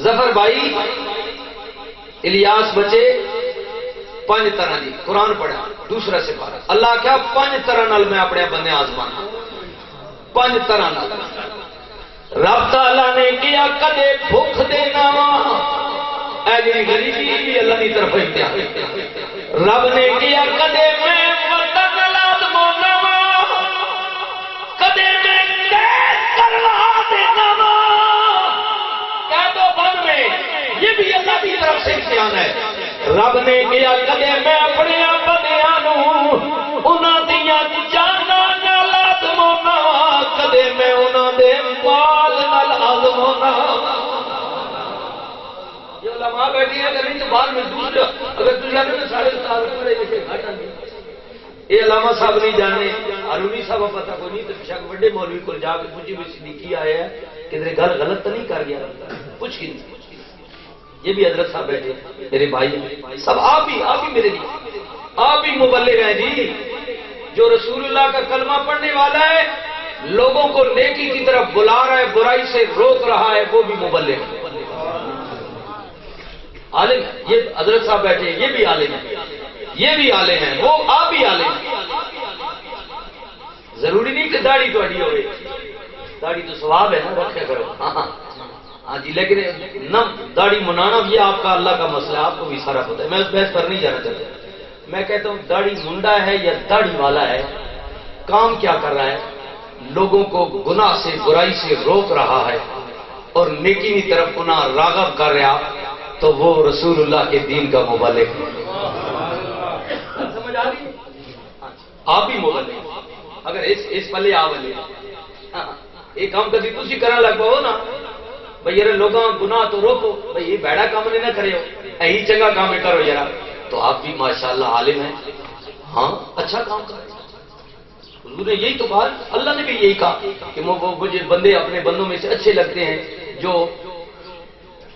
ظفر بھائی الیاس بچے 5 طرح دی قرآن پڑھا دوسرا سپارہ اللہ کیا 5 طرح نال میں اپنے بندے آزمانا 5 طرح نال رب تعالیٰ نے کیا کدے بھوک دینا اے جی غریبی بھی اللہ کی طرف امتحان رب نے کیا کدے میں وطن لازمونا کدے میں قید کروا دینا قید و بند میں یہ بھی اللہ کی طرف سے امتحان ہے رب نے کیا کدے میں اپنے بندیاں انہاں دیاں جاناں نال آزمونا کدے میں انہاں دے مال نال آزمونا یہ علماء بیٹھی ہیں کریں تو بعد میں دوسرا اگر دنیا میں سارے سال پڑے لکھے گھاٹا نہیں یہ علامہ صاحب نہیں جانے ہارونی صاحب پتہ کوئی نہیں تو شک بڑے مولوی کو جا کے پوچھی بھی صدیقی آیا ہے کہ تیرے گھر غلط تو نہیں کر گیا کچھ کی نہیں یہ بھی حضرت صاحب بیٹھے میرے بھائی سب آپ بھی میرے لیے آپ بھی مبلغ ہیں جی جو رسول اللہ کا کلمہ پڑھنے والا ہے لوگوں کو نیکی کی طرف بلا رہا ہے برائی سے روک رہا ہے وہ بھی مبلغ ہے عالم ہے یہ حضرت صاحب بیٹھے یہ بھی عالم ہے یہ بھی عالم ہیں وہ آپ بھی عالم ہیں ضروری نہیں کہ داڑھی تو اڑی ہوئے داڑھی تو ثواب ہے نا رکھا کرو ہاں جی لیکن نہ داڑھی منانا بھی آپ کا اللہ کا مسئلہ ہے آپ کو بھی سارا پتہ ہے میں اس بحث پر نہیں جانا چاہتا میں کہتا ہوں داڑھی منڈا ہے یا داڑھی والا ہے کام کیا کر رہا ہے لوگوں کو گناہ سے برائی سے روک رہا ہے اور نیکی کی طرف گناہ راغب کر رہا تو وہ رسول اللہ کے دین کا مبلغ ہے سمجھ آ رہی آپ بھی مبلغ اگر اس پلے آ والے ایک کام کبھی تھی کرنے لگ پاؤ نا بھائی یار لوگوں گناہ تو روکو بھائی یہ بیڑا کام نہیں نہ کرے ہو یہی چنگا کام کرو یار تو آپ بھی ماشاءاللہ عالم ہیں ہاں اچھا کام کرو حضور نے یہی تو کہا اللہ نے بھی یہی کہا کہ مجھے بندے اپنے بندوں میں سے اچھے لگتے ہیں جو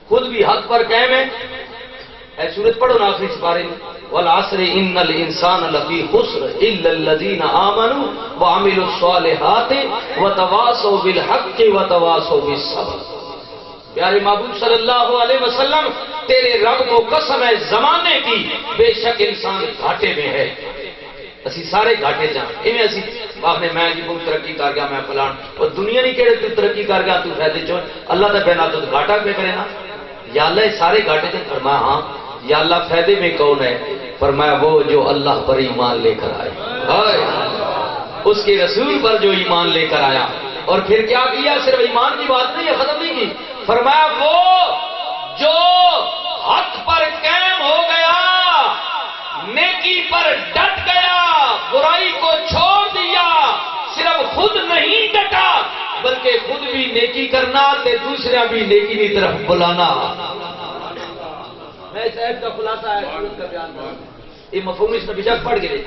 خود بھی حق پر قائم ہے اے سورت پڑھو نا آخری سپارے میں والعصر ان الانسان لفی خسر الا الذین آمنوا وعملوا الصالحات وتواصوا بالحق وتواصوا بالصبر پیارے معبود صلی اللہ علیہ وسلم تیرے رب کو قسم ہے زمانے کی بے شک انسان گھاٹے میں ہے اسی سارے گھاٹے جائیں ایویں اسی آخنے میں جی بہت ترقی کر گیا میں فلان اور دنیا نہیں کہڑے تو ترقی کر گیا تو فائدے چون اللہ کا بنا تو گھاٹا پہ کرے نا یا اللہ سارے گھاٹے تھے فرمایا ہاں یا اللہ فائدے میں کون ہے فرمایا وہ جو اللہ پر ایمان لے کر آئے اس کے رسول پر جو ایمان لے کر آیا اور پھر کیا کیا صرف ایمان کی بات نہیں ہے ختم نہیں کی فرمایا وہ جو حق پر قائم ہو گیا نیکی پر ڈٹ گیا برائی کو چھوڑ دیا صرف خود نہیں ڈٹا بلکہ خود بھی نیکی کرنا تے دوسرے بھی نیکی کی طرف بلانا میں اس ایپ کا خلاصہ ہے سورت کا بیان یہ مفہوم اس نے بجا پڑھ گئے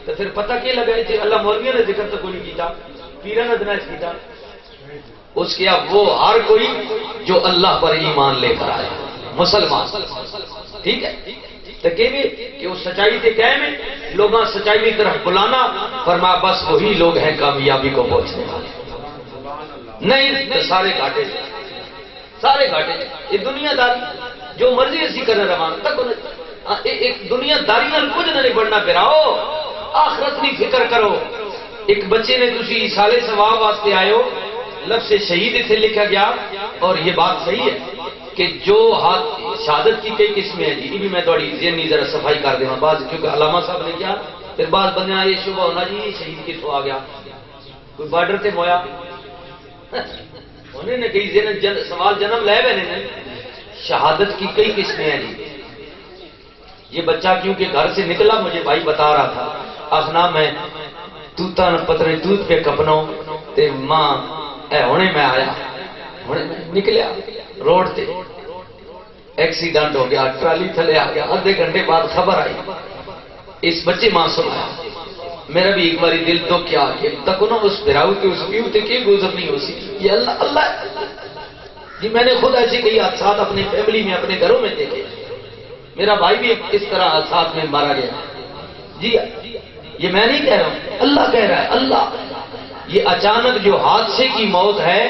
تو پھر پتہ کیا لگا ہے اللہ مولویوں نے ذکر تو کوئی نہیں کیتا پیرا نے دنائش کیتا اس کیا وہ ہر کوئی جو اللہ پر ایمان لے کر آئے مسلمان ٹھیک ہے تو کہ وہ سچائی سے قائم ہے لوگاں سچائی کی طرف بلانا فرمایا بس وہی لوگ ہیں کامیابی کو پہنچنے والے نہیں تو سارے گھاٹے یہ دنیا داری جو مرضی اسی کرنا روان تک ایک دنیا داری کچھ نہیں بڑھنا پھراؤ آخرت نہیں فکر کرو ایک بچے نے تسی سالے ثواب واسطے آئے ہو لفظ شہید سے لکھا گیا اور یہ بات صحیح ہے کہ جو ہاتھ شہادت کی کئی قسمیں ہیں جی یہ بھی میں تھوڑی ذہنی ذرا صفائی کر دوں بعض کیونکہ علامہ صاحب نے کیا پھر بعض بندے یہ شبہ ہونا جی یہ شہید کتوں آ گیا کوئی بارڈر سے مویا انہیں نے کئی سوال جنم لے بنے نے شہادت کی کئی قسمیں ہیں جی یہ بچہ کیونکہ گھر سے نکلا مجھے بھائی بتا رہا تھا آخنا میں توتا پترے دودھ پہ کپنوں تے ماں اے ہونے میں آیا ہونے میں نکلیا روڈ تے ایکسیڈنٹ ہو گیا ٹرالی تھلے آ گیا آدھے گھنٹے بعد خبر آئی اس بچے ماں سنایا میرا بھی ایک باری دل تو کیا کہ تک انہوں اس پھراؤ کے اس پیو تے کی گزرنی ہو سی یہ اللہ جی میں نے خود ایسے کئی حادثات اپنی فیملی میں اپنے گھروں میں دیکھے میرا بھائی بھی اس طرح حادثات میں مارا گیا جی یہ میں نہیں کہہ رہا ہوں اللہ کہہ رہا ہے اللہ یہ اچانک جو حادثے کی موت ہے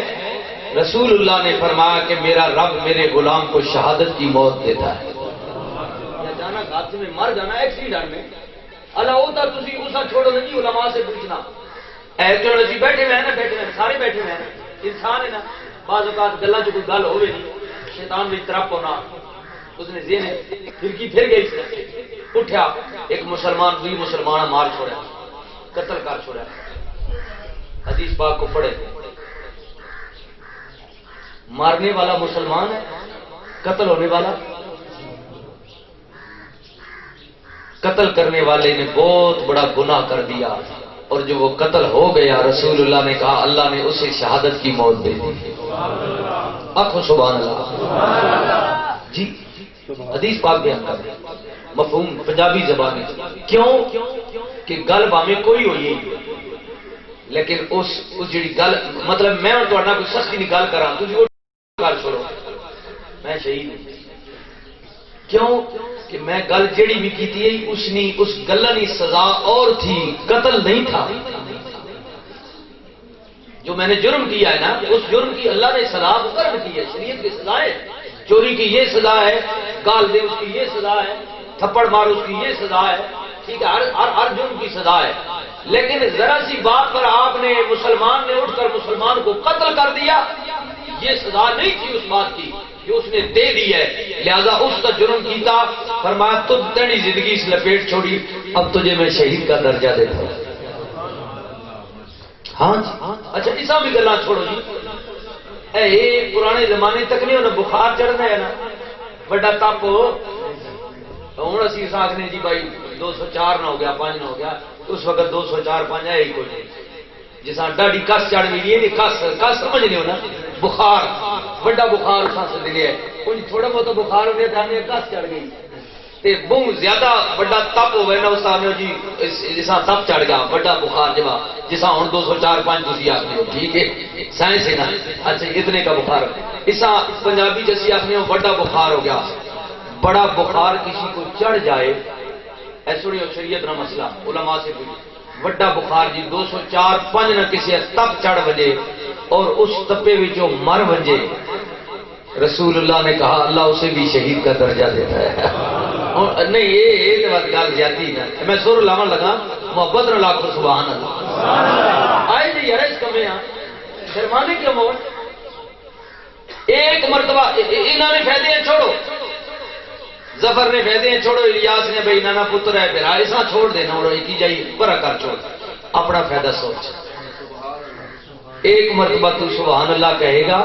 رسول اللہ نے فرمایا کہ میرا رب میرے غلام کو شہادت کی موت دیتا ہے. یا جانا حادثے میں مر جانا ایکسیڈنٹ میں اللہ ہوتا تسی اسا چھوڑو نہیں علماء سے پوچھنا. ایسے اسی بیٹھے ہوئے ہیں نا، بیٹھے ہوئے سارے بیٹھے ہوئے ہیں، انسان ہے نا، بعض اوقات گلا جو کوئی گل ہوئے نہیں شیطان بھی طرف ہونا اس نے ذہن پھرکی پھر گئی اٹھا ایک مسلمان دوسری مسلمان مار چھوڑا قتل کر چھوڑا. حدیث پاک کو پڑھے مارنے والا مسلمان ہے، قتل ہونے والا قتل کرنے والے نے بہت بڑا گناہ کر دیا اور جو وہ قتل ہو گیا رسول اللہ نے کہا اللہ نے اسے شہادت کی موت دے دی. آنکھوں سبحان اللہ جی. حدیث پاک بیان کر مفہوم پنجابی زبان میں کیوں کہ گل باویں کوئی ہوئی لیکن اس جڑی گل مطلب میں تہاڈے کوئی سختی نہیں گل کراں تسی وہ گل چھوڑو میں شہید ہوں. کیوں کہ میں گل جڑی بھی کیتی ہے اس گلہ کی سزا اور تھی، قتل نہیں تھا. جو میں نے جرم کیا ہے نا اس جرم کی اللہ نے سزا مقرر کی ہے، شریعت کی سزا ہے. چوری کی یہ سزا ہے، گال دے اس کی یہ سزا ہے، تھپڑ مار اس کی یہ سزا ہے، ٹھیک ہے، ہر جرم کی سزا ہے. لیکن ذرا سی بات پر آپ نے مسلمان نے اٹھ کر مسلمان کو قتل کر دیا، یہ سزا نہیں تھی اس بات کی جو اس نے دے دی ہے، لہذا اس کا جرم کیتا. فرمایا تجھ تیری زندگی سے لپیٹ چھوڑی، اب تجھے میں شہید کا درجہ دیتا ہوں. ہاں جی اچھا اسا بھی گلا چھوڑو جی. اے پرانے زمانے تک نہیں انہیں بخار چڑھنا ہے نا بڑا تپ ہوں اسی آخنے جی بھائی 204 نہ ہو گیا 5 نہ ہو گیا اس وقت 204 5 ہے ہی کوئی جس ڈاڈی کس چڑھ گئی ہے کس سمجھ نہیں ہونا بخار بڑا بخار اس دے ہے تھوڑا بہت بخار ہونے جانے کس چڑھ گئی تے بہت زیادہ بڑا تپ ہو گئے نا اس آنے جی جسا تپ چڑھ گیا بڑا بخار جمع جسا ہوں 204 5 تھی آخری ہو ٹھیک ہے سائنس ہے نا اچھا اتنے کا بخار اسا پنجابی جیسی آخری ہو بڑا بخار ہو گیا. بڑا بخار کسی کو چڑھ جائے ایسا شریعت نہ مسئلہ علماء سے پوچھ بڑا بخار جی 204 5 نہ کسی تپ چڑھ بجے اور اس تپے وچوں مر بجے رسول اللہ نے کہا اللہ اسے بھی شہید کا درجہ دیتا ہے. نہیں یہ بات گل زیادتی ہے میں سر لاون لگا محبت نہ لاکھو سبحان اللہ آئے جی یار اس کمے ہاں شرمانے کیوں موت ایک مرتبہ انہوں نے فائدے چھوڑو ظفر نے فائدے چھوڑو الیاس نے بھائی نانا پتر ہے پھر ایسا چھوڑ دینا اور ایک ہی جائی برا کر چھوڑ اپنا فائدہ سوچ. ایک مرتبہ تو سبحان اللہ کہے گا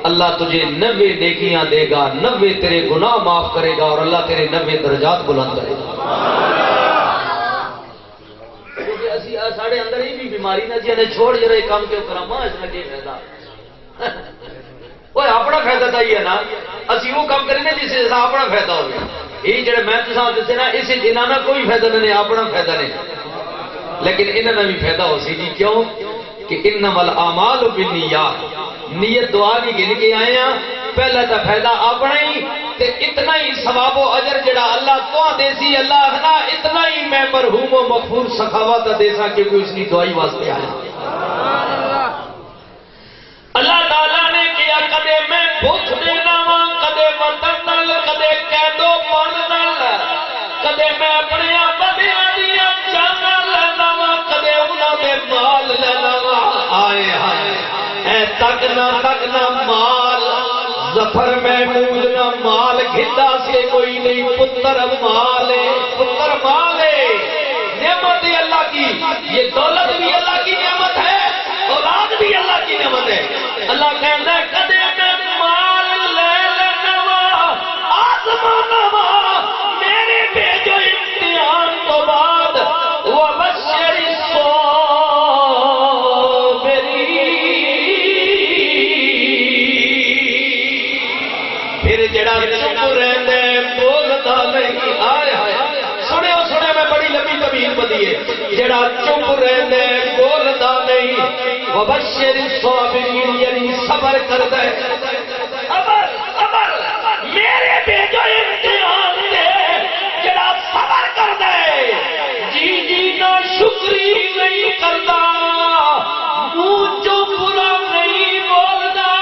اللہ تجھے 90 نیکیاں دے گا 90 تیرے گناہ معاف کرے گا اور اللہ تیرے 90 درجات بلند کرے گا. ساڑھے اندر ہی بھی بیماری نہ جی چھوڑ جرے کام کیوں کرا ماں اس میں یہ فائدہ وہ اپنا فائدہ تو ہی ہے نا اسی وہ کام کریں جس سے اپنا فائدہ ہو گیا. یہ جڑے میں تو دسے نا اس انہوں کوئی فائدہ نہیں اپنا فائدہ نہیں لیکن انہوں نے بھی فائدہ ہو سی جی کیوں کہ انما الاعمال بالنیات نیت دعا نہیں گن کے آئے ہیں پہلا تو فائدہ اپنا ہی تے اتنا ہی ثواب و اجر جڑا اللہ تو دے سی اللہ آخنا اتنا ہی میں مرحوم و مغفور سخاوت دے سا کہ کوئی اس کی دعائی واسطے آیا. اللہ تعالیٰ نے کیا کدے میں بھوک دینا وا کدے وطن نال کدے قیدو پن نال کدے میں اپنے بندیاں دیاں جاناں لینا وا کدے انہاں دے مال لینا وا آئے ہائے اے تک نہ مال ظفر محمود نہ مال گھدا سے کوئی نہیں پتر مال ہے نعمت اللہ کی یہ دولت بھی اللہ کی نعمت ہے اولاد بھی اللہ کی نعمت ہے. اللہ کہتا ہے کدے میں مال لے لینا وا آزمانا وا میرے بھیجو امتحان تو بعد وہ بشر پھر جڑا چپ رہندے بولدا نہیں آئے ہائے سنے میں بڑی لمبی طویل بدی ہے جڑا چپ رہندے بولدا نہیں وبشر الصابرین یعنی صبر کردا ہے صبر میرے بھیجو امتحان دے جڑا صبر کردا ہے جی نہ شکری نہیں کردا منہ جو برا نہیں بولدا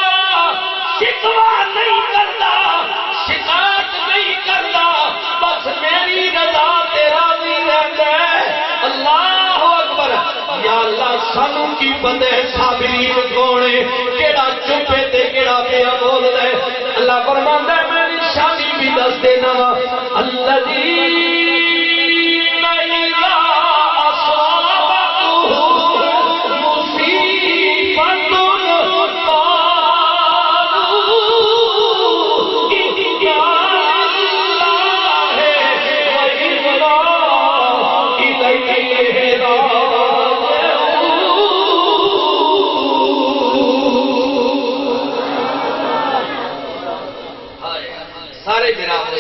سانو کی پتہ ہے صابرین کون ہے، کیڑا چپے تے کیڑا پیا بول دے۔ اللہ فرماندا ہے میں نشانی بھی دس دینا وا، الذین اذا اصابتهم مصیبۃ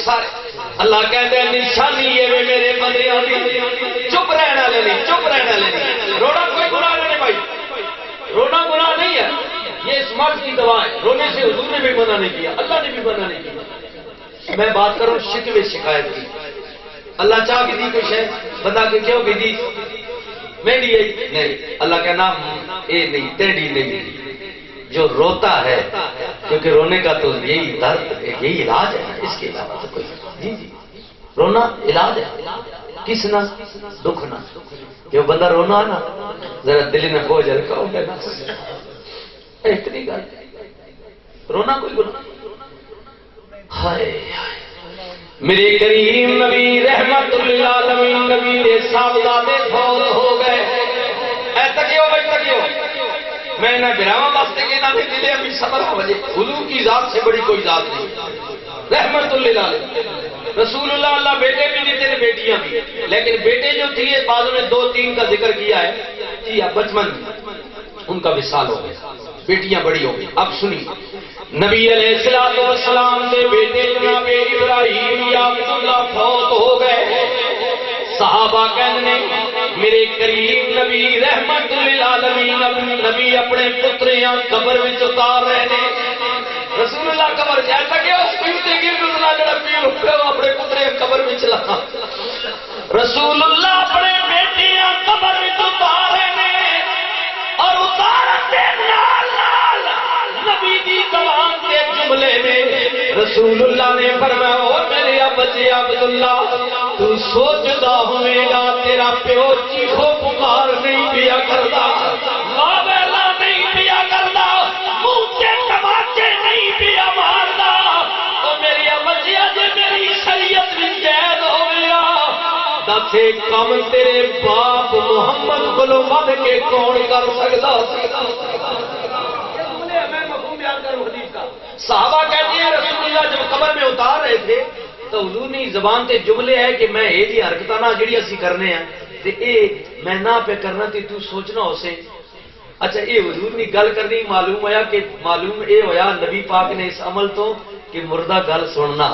سارے اللہ کہتے ہیں نشانی یہ ہے میرے بندیاں دی، چپ رہنا لینی، چپ رہنا لینی۔ رونا کوئی گناہ نہیں بھائی، رونا گناہ نہیں ہے، یہ اس مرض کی دوا ہے۔ رونے سے حضور نے بھی منع نہیں کیا، اللہ نے بھی منع نہیں کیا۔ میں بات کروں شکوے شکایت کی، اللہ چاہ کی دی کچھ ہے بتا کے کیوں کی دی میری نہیں، اللہ کا نام اے نہیں تیری نہیں، جو روتا ہے کیونکہ رونے کا تو یہی درد یہی علاج ہے، اس کے علاوہ تو کوئی جی جی رونا علاج ہے، کس نہ دکھ نہ، جو بندہ رونا ہے نا ذرا دل نہ ہو جائے کہو گے نا اتنی گل رونا کوئی گناہ۔ ہائے میرے کریم نبی رحمت للعالمین نبی نے صاحبزادے فوت ہو گئے، اے تکیو بھائی تکیو، میں نہ گراما واسطے کے نہ دلے ابھی صبر ہو وجہ، حضور کی ذات سے بڑی کوئی ذات نہیں، رحمت للعالمین رسول اللہ اللہ بیٹے بھی دیتے تھے بیٹیاں بھی، لیکن بیٹے جو تھے بعضوں نے 2-3 کا ذکر کیا ہے کیا بچپن ان کا وصال ہو گیا، بیٹیاں بڑی ہو گئی۔ اب سنی نبی علیہ السلام کے بیٹے جناب ابراہیم یا عبداللہ فوت ہو گئے، صحابہ کہنے میرے کریم نبی رحمت للعالمین نبی اپنے پتریاں قبر میں اتار رہے ہیں، رسول اللہ قبر جائے لگے اس پیوتے گر گزرا جڑا پیر اٹھے وہ اپنے پتریاں قبر میں چلا، رسول اللہ اپنے بیٹیاں قبر میں اتار رہے ہیں اور اتارتے نال نبی دی زبان کے جملے میں رسول اللہ نے فرمایا او میرے بچے عبداللہ تو سوچدا ہوے گا تیرا پیو چیخو پکار نہیں پیا کردا، ماں بیلا نہیں پیا کردا، منہ تے تماچے نہیں پیا ماردا، او میری بچیا جے میری شریعت وچ جائز ہویا دس کم تیرے باپ محمد کولو ود کے کون کر سکدا۔ صحابہ کہتے ہیں رسول اللہ جب قبر میں اتار رہے تھے تو حضور نے زبان تے جملے ہے کہ میں یہ جی حرکتاں نہ جڑی اسی کرنے ہیں تے اے میں نہ پہ کرنا تے تو سوچنا ہو سے۔ اچھا اے حضور نے گل کرنی معلوم ہوا کہ معلوم اے ہویا نبی پاک نے اس عمل تو کہ مردہ گل سننا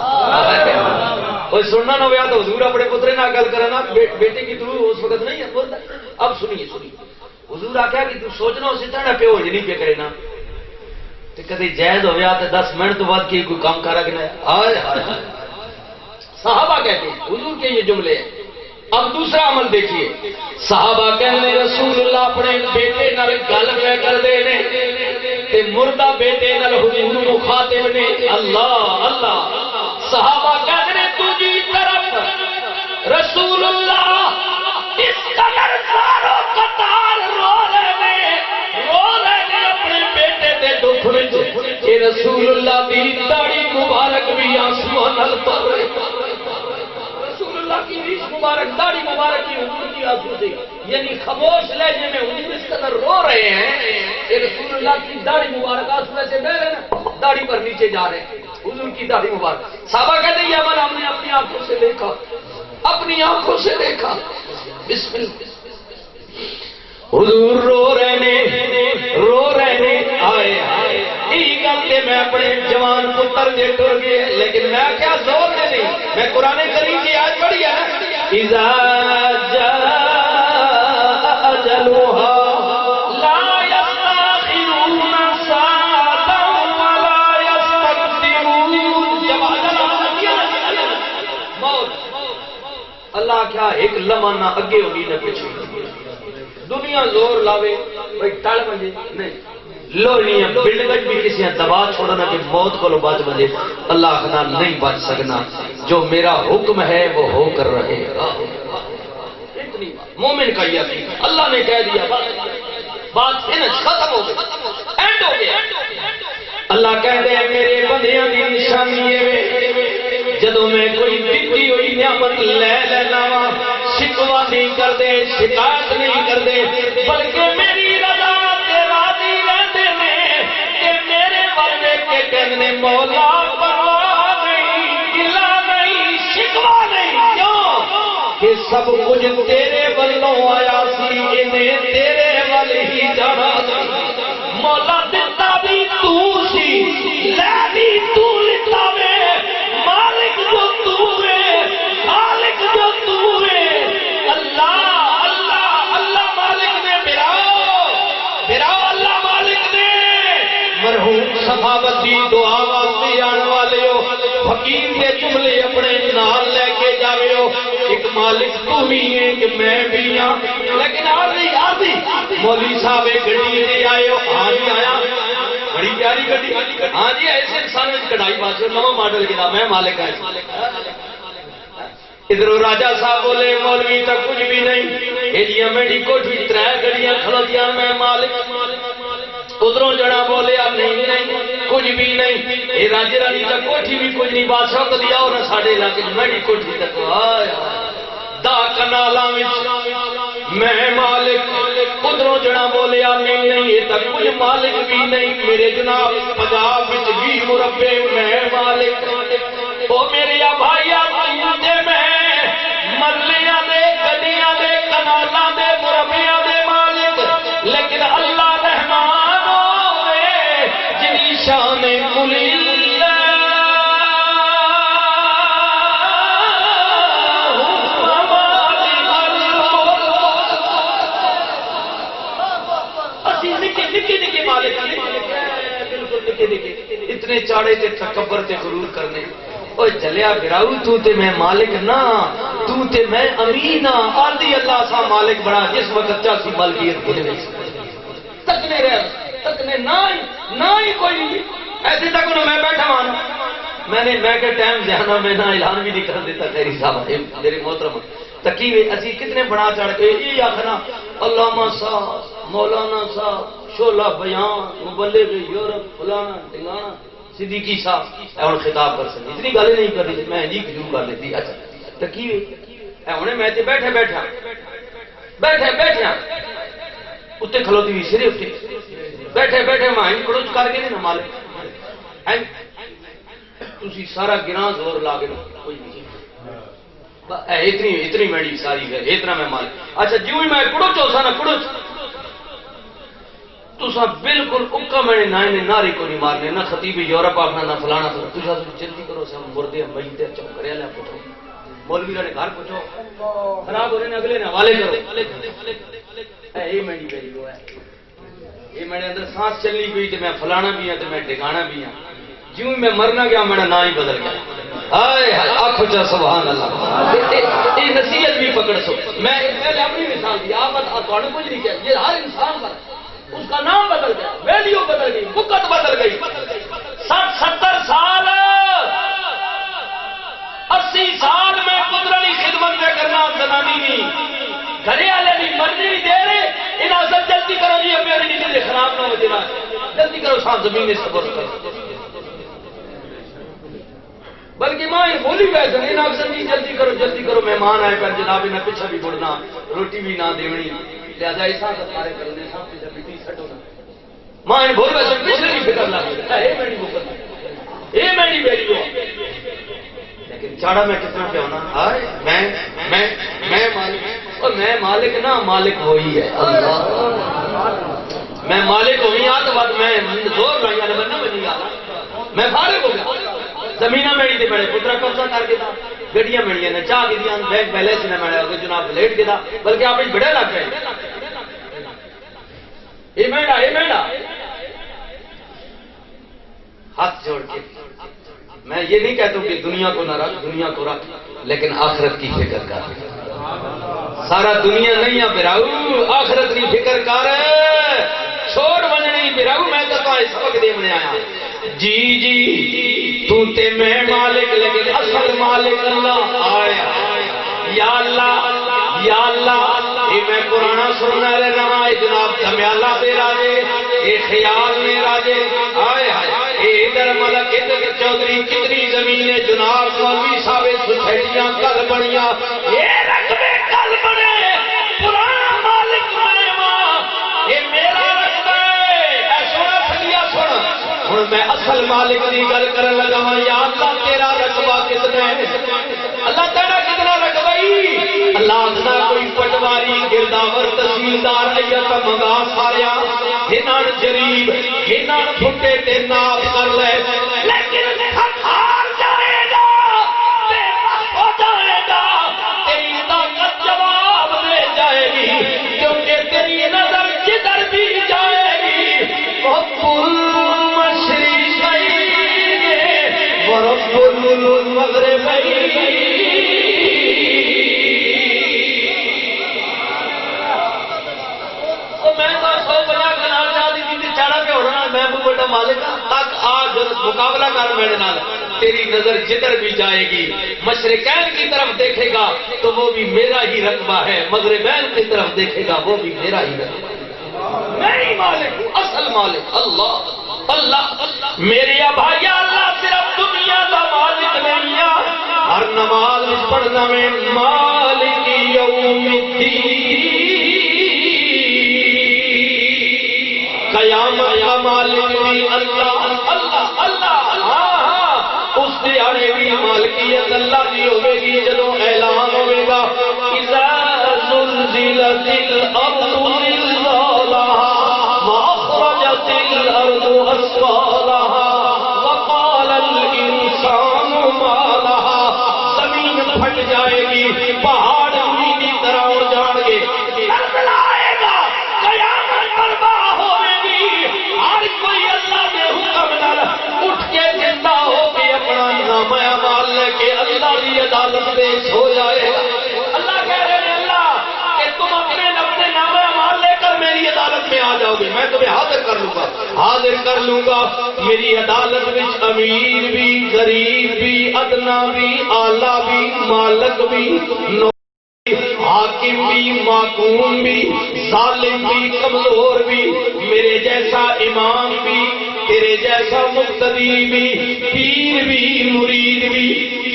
کوئی سننا نہ ہوا تو حضور اپنے پترے نہ گل کرنا بیٹے کی تو اس وقت نہیں ہے مردہ۔ اب سنیے حضور آخیا کہ تو سوچنا ہو سے تھوڑا پیو ہو نہیں پہ کرے نا کدی جائز ہو گیا تو 10 منٹ تو بعد کی کوئی کام کرا کہ نہیں۔ صحابہ کہتے ہیں حضور کے یہ جملے ہیں۔ اب دوسرا عمل دیکھیے، صحابہ کہنے رسول اللہ اپنے بیٹے نال گل پہ کر دے نے تے مردہ بیٹے نال حضور مخاطب نے اللہ اللہ۔ صحابہ کہنے تجھی طرف رسول اللہ اس قدر سارو قطار رو رہے اپنے بیٹے دے دکھ وچ کہ رسول اللہ دی داڑھی مبارک بھی آنسو نال پر رہے، رسول اللہ کی ریش مبارک داڑھی مبارک کی حضور کی آنسو سے، یعنی خاموش لہجے میں حضور اس قدر رو رہے ہیں کہ رسول اللہ کی داڑھی مبارک آنسو سے بہ رہے ہیں، داڑھی پر نیچے جا رہے ہیں حضور کی داڑھی مبارک۔ صحابہ کہتے ہیں یہ عمل ہم نے اپنی آنکھوں سے دیکھا، اپنی آنکھوں سے دیکھا۔ بسم اللہ حضور رو رہے آئے یہی گل میں اپنے جوان پتر دے ٹر گئے، لیکن میں کیا زور دے نہیں، میں قرآن کریم کی آیت پڑھی ہے اذا جاء اجلها لا يستأخرون ساعة ولا يستقدمون۔ جب اجل موت اللہ کیا ایک لمحہ نہ اگے ہوگی نہ پیچھے، دنیا زور لاوے بھائی ٹل بجے نہیں لوہنی بلڈ گج بھی کسی دبا چھوڑنا کہ موت کو لو بچ بجے، اللہ خدا نہیں بچ سکنا، جو میرا حکم ہے وہ ہو کر رہے گا۔ مومن کا یہ عقیدہ اللہ نے کہہ دیا بس بات فنش ختم ہو گئی، اینڈ ہو گیا۔ اللہ کہتے ہیں میرے بندیاں دی نشانی ہے جدوں میں کوئی دتی ہوئی نعمت لے لینا وا شکوا نہیں کردے، شکایت نہیں کردے، بلکہ میری رضا تے راضی رہندے نے کہ میرے والے کے کہنے مولا پرواہ نہیں، گلا نہیں، شکوا نہیں، کیوں کہ سب کچھ تیرے ولوں آیا سی، انہیں تیرے ول ہی جانا سی، مولا دتا بھی تو سی، لے بھی تو لیتا وے، مالک جو تو ہے، خالق جو تو ہے، اللہ اللہ اللہ مالک نے براؤ اللہ مالک نے مرحوم صحابتی دعا واسطے آن والے ہو، حکیم کے جملے اپنے نال لے کے جاوے ہو، ایک مالک تو ہی ہے کہ میں بھی ہاں، لیکن آدھی مولوی صاحب گڈی دے آئے ہو، ہاں جی آیا بڑی پیاری گڈی، ہاں جی ایسے انسان میں کڑھائی بات نواں ماڈل گیا میں مالک ہے۔ ادھر راجا صاحب بولے مولوی تک کچھ بھی نہیں، ایڈیاں میری کوٹھی ترے گڑیاں کھلوتیاں میں مالک، ادھروں جڑا بولے نہیں نہیں کچھ بھی نہیں، یہ راجے رانی تک کوٹھی بھی کچھ نہیں، بادشاہ کو دیا اور ساڈے علاقے میری کوٹھی تک آیا دا کنالاں وچ میں مالک، ادھروں جڑا بولے نہیں نہیں یہ تک کچھ مالک بھی نہیں، میرے جناب پنجاب وچ 20 مربے میں مالک، او میرے بھائی تے میں مرلیاں دے گڈیاں دے کنالاں دے مربیاں دے مالک، لیکن اللہ رحمان ہوئے جنی شان کلی اتنے چاڑے تے تکبر تے غرور کرنے، اوے جلیا براؤ تو تے میں مالک نہ، تو تے میں امین ہاں، آدھی اللہ سا مالک بڑا جس وقت چاسی مالکیت بولے تکنے رہ تکنے نہ ہی کوئی ایسے تک انہوں میں بیٹھا مانا میں کہ ٹائم زیادہ میں نہ اعلان بھی نہیں کر دیتا خیری صاحب میرے محترم تکیوے اسی کتنے بڑا چڑھ کے یہ آخنا علامہ صاحب مولانا صاحب شعلہ بیان مبلغ یورپ فلانا ڈنگانا صدیقی صاحب اور خطاب کر سکتے اتنی گالیں نہیں کر رہی میں جی شروع کر لیتی اچھا تکیوے انہیں میں تے بیٹھے اتنے کھلوتی ہوئی سرے اتنے بیٹھے ماں کڑوچ کر کے نہیں نہ مالک تسی سارا گراں زور لا کے کوئی نہیں اتنی میری ساری ہے اتنا میں مالک اچھا جیوں ہی میں کڑوچ ہو سا نا کڑوچ تسا بالکل اکا میں نے ناری کو نہیں مارنے نہ خطیب یورپ آخنا نہ فلانا تسا جلدی کرو سب مردے مجھتے چوک کرے لیا پوچھو مولوی نے گھر پوچھو خراب ہو رہے ہیں اگلے نے حوالے کرو یہ میری میری وہ ہے یہ میرے اندر سانس چلنی پئی تو میں فلانا بھی ہوں تو میں ٹھکانا بھی ہوں جیوں میں مرنا گیا میرا نا ہی بدل گیا ہائے ہائے آنکھو چا سبحان اللہ یہ نصیحت بھی پکڑ سو میں اپنی مثال دی آپ کچھ نہیں کیا یہ ہر انسان پر اس کا نام بدل گیا ویلیو بدل گئی بکت بدل گئی 60-70 سال 80 سال میں قدرتی خدمت میں کرنا زنانی نہیں گھرے والے نہیں مرضی نہیں دے رہے ان اصل جلدی کرو جی میری نیند خراب نہ ہو جائے جلدی کرو ساتھ زمین میں سبر کرو بلکہ ماں بولی ویسے نہیں اکثر نہیں جلدی کرو مہمان آئے پر جناب نہ پیچھے بھی مڑنا روٹی بھی نہ دیونی لہذا ایسا سارے کرنے سب سے مٹی سٹونا ماں بول ویسے پچھلے بھی فکر لگ یہ میری بیری ہو لیکن چاڑا میں کتنا پہ ہونا میں مالک اور میں مالک نہ مالک وہی ہے اللہ میں مالک ہوئی آ تو بات میں زور رہی آنے بننا بنی گا میں فارغ ہو گیا زمینہ میری تھے بڑے پترا قبضہ کر کے تھا گڈیاں میڑیاں نے چاہ کے دیا بینک بیلنس نے میرا جناب لیٹ کے تھا بلکہ آپ بڑے لگ گئے یہ میڈا ہاتھ جوڑ کے میں یہ نہیں کہتا ہوں کہ دنیا کو نہ رکھ دنیا کو رکھ لیکن آخرت کی فکر کر سارا دنیا نہیں ہے براؤ آخرت کی فکر کر چھوڑ بننی براؤ میں تو سبق دے بنے آیا جی تو تے میں مالک لیکن اصل مالک اللہ آیا یا اللہ ایک میں پرانا سننا لے نواں جناب دمیالہ دے راجے اے خیال نے راجے آئے ہائے اے ادھر ملک ادھر چودھری کتنی زمین جناب مولوی صاحب سوسائٹیاں کل بنیاں اے رقبے کل بنے پرانا مالک میں ماں اے میرا رقبہ اے سونا سنیا سن ہن میں اصل مالک دی گل کرن لگا ہاں یا اللہ تیرا رقبہ کتنا ہے اللہ تیرا کتنا رقبہ اللہ نہ کوئی پٹواری گرداور تحصیلدار ایت منگا ساریا ہنان جریب ہنان پھٹے تے ناپ کر لے لیکن ہار جائے گا بے بس ہو جائے گا تیری طاقت جواب دے جائے گی کیونکہ تیری نظر جدھر بھی جائے گی رب المشرقین ورب المغربین مالک تک آج مقابلہ کر میرے نال تیری نظر جدھر بھی جائے گی مشرقین کی طرف دیکھے گا تو وہ بھی میرا ہی رقبہ ہے مغربین کی طرف دیکھے گا وہ بھی میرا ہی رقبہ ہے میں ہی مالک ہوں اصل مالک اللہ اللہ میرے بھائیا اللہ صرف دنیا کا مالک نہیں ہے ہر نماز پڑھنا میں مالک یوم الدین قیامت کا مالک بھی اللہ اللہ اللہ ہاں اس دیانے بھی مالکیت اللہ کی ہوے گی جدوں اعلان ہوے گا اذا زلزلت الارض زلزالها واخرجت الارض اثقالها وقال الانسان ما لها زمین پھٹ جائے گی پہاڑ زمین کی طرح اڑ جان گے زلزلہ آئے گا قیامت برپا ہر کوئی اللہ کے حکم نال اٹھ کے زندہ ہو کے اپنا نام اعمال لے کے اللہ کی عدالت پیش ہو جائے گا اللہ کہہ رہے ہیں اللہ کہ تم اپنے نام اعمال لے کر میری عدالت میں آ جاؤ گے میں تمہیں حاضر کر لوں گا میری عدالت میں امیر بھی غریب بھی ادنا بھی اعلیٰ بھی مالک بھی حاکم بھی معقوم بھی ظالم بھی کمزور بھی میرے جیسا امام بھی تیرے جیسا مقتدی بھی پیر بھی مرید بھی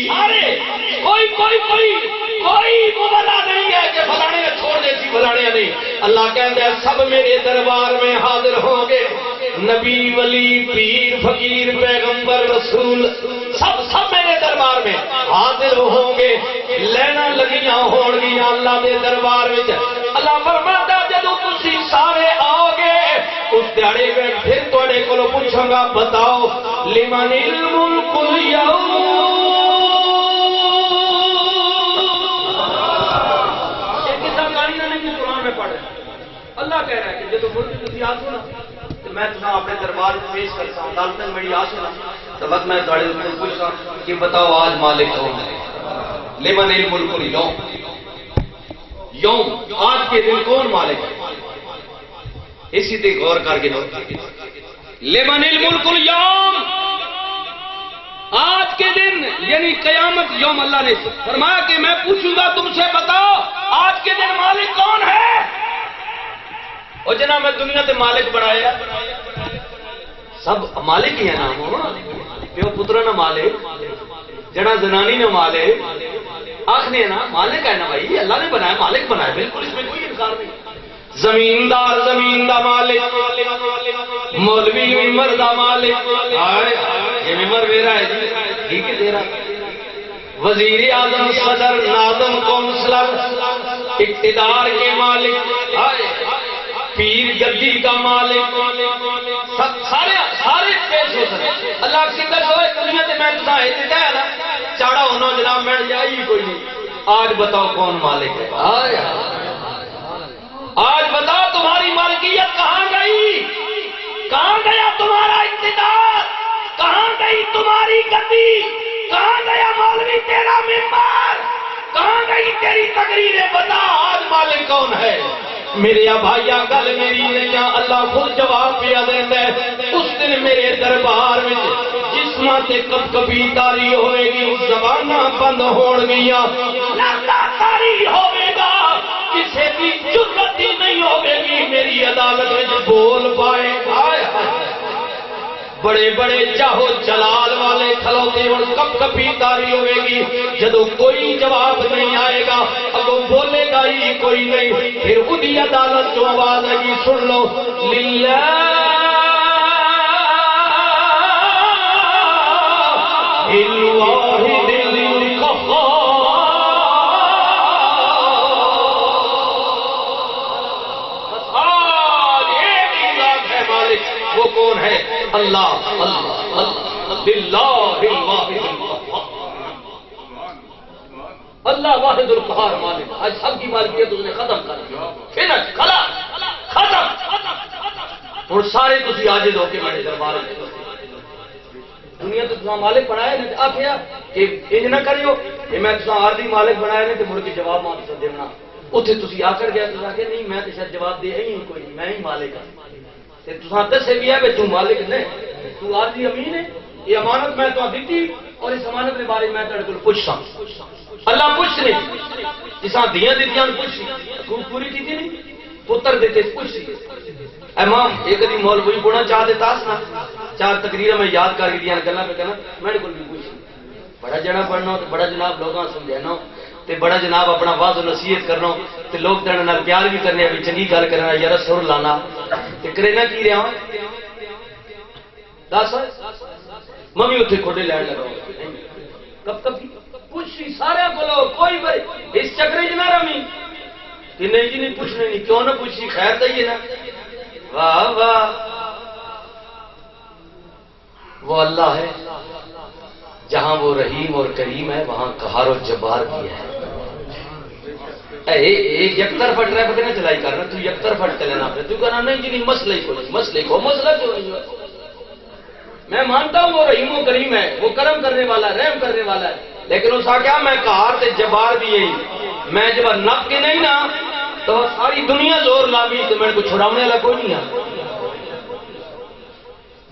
سارے کوئی مبلا نہیں ہے کہ فلانے چھوڑ دے سی فلانے نہیں اللہ کہتا ہے سب میرے دربار میں حاضر ہوں گے نبی ولی پیر فقیر پیغمبر رسول سب میرے دربار میں حاضر ہوں گے لینا لگیاں ہون گیاں اللہ دے دربار میں اللہ فرماتا جدو تسی سارے آؤ گے اس دیاڑے میں پھر تواڈے کولوں پوچھاں گا بتاؤ لمن الملک اليوم اللہ کہہ رہا ہے کہ جب ملک تھی آ سنا تو میں تمہیں اپنے دربار میں پیش کرتا ہوں عدالت میں میری آ سنا تو وقت میں تھوڑے کو پوچھتا ہوں کہ بتاؤ آج مالک کون ہے لمن الملک اليوم یوم آج کے دن کون مالک ہے اسی تے غور کر کے لمن الملک اليوم آج کے دن یعنی قیامت یوم اللہ نے فرمایا کہ میں پوچھوں گا تم سے بتاؤ آج کے دن مالک کون ہے اور جناب میں دنیا تے مالک بنایا سب مالک ہی ہے نا پیو پتر نہ مالک جڑا زنانی نہ مالک آخری ہے نا مالک ہے نا بھائی اللہ نے بنایا مالک بنایا بالکل اس میں کوئی انکار نہیں زمیندار زمین دا مالک مولوی ممبر دا مالک یہ ممبر میرا ہے ٹھیک ہے تیرا وزیر اعظم صدر ناظم کونسلر اقتدار کے مالک پیر گدی کا مالک سارے پیش ہو سکتے اللہ کی طرف ہوئے دنیا سے میں تمہیں دیتا ہے نا چاڑا ہونا جناب میں جائی کوئی نہیں آج بتاؤ کون مالک ہے آج بتاؤ تمہاری مالکیت کہاں گئی کہاں گیا تمہارا اقتدار کہاں گئی تمہاری گدی کہاں گیا مولوی تیرا ممبر کہاں گئی تیری تقریریں بتا آج مالک کون ہے میرے بھائیا گل میری نہیں اللہ خود جواب پیا دیتا ہے اس دن میرے دربار میں جسماں تے کب کبھی تاری ہوئے گی زباناں بند ہون گیاں لگتا تاری ہوئے گا کسی کی جرت ہی نہیں ہوگی میری عدالت میں بول پائے. بڑے بڑے چاہو جلال والے کھلوتے اور کپ کپی تاری ہوئے گی جدو کوئی جواب نہیں آئے گا اگو بولے گا ہی کوئی نہیں. پھر اُدھی عدالت جو آواز آئے گی سن لو للہ الواحد القہار. وہ کون ہے؟ اللہ اللہ اللہ اللہ واحد القہار مالک. آج سب کی مالکیت اس نے ختم کر دیا. فنش خلاص ختم. اور سارے تسی عاجز ہو کے میرے دربار میں دنیا تو تساں مالک بنایا نہیں آخیا کہ انج نہ کریو کہ میں تساں عارضی مالک بنایا نہیں تو مڑ کے جواب ماں تساں دینا. اتنے تسی آ کر گیا تو آخیا نہیں میں تو شاید جواب دے ہی کوئی نہیں میں ہی مالک ہوں. تساں دسے بھی ہے کہ تو مالک نہیں تو عارضی امین ہے. یہ امانت میں تو دیتی اور اس امانت کے بارے میں تیرے کو پوچھتا. اللہ پوچھ نہیں جساں دیاں دیتیاں پوچھ حقوق پوری کی نہیں پتر دیتے پوچھ. امام ایک دی مولوی بونا چاہ دیتا نا 4 تقریر میں یاد کر دیا گلا پہ کہنا میرے کو بھی پوچھ. بڑا جنا پڑھنا تو بڑا جناب لوگوں سمجھانا تے بڑا جناب اپنا واضح و نصیحت کرنا تے لوگ تیرے نال پیار بھی کرنے بھی چنگی گل کرنا یار سر لانا تے کرینا کی رہا دس ممی اتنے کھوٹے لین لگا کب کب پوچھی سارے کو کوئی بھائی اس چکرے چ نہ رمی کہ نہیں جی نہیں پوچھنے نہیں کیوں نہ پوچھی خیر دئیے نا. واہ واہ وہ اللہ ہے جہاں وہ رحیم اور کریم ہے وہاں قہار و جبار بھی ہے. ایک یک طرفہ ٹریفک نہ چلائی کرنا تو یک طرفہ چلنا پہ تو کہنا نہیں جی نہیں مسئلہ ہی کوئی مسئلے کو مسئلہ کیوں نہیں ہے. میں مانتا ہوں وہ رحیم و کریم ہے وہ کرم کرنے والا ہے رحم کرنے والا ہے لیکن اس کا کیا میں قہار تے جبار بھی یہی میں جب نپ کے نہیں نا تو ساری دنیا زور لابی تو میرے کو چھڑانے والا کوئی نہیں ہے.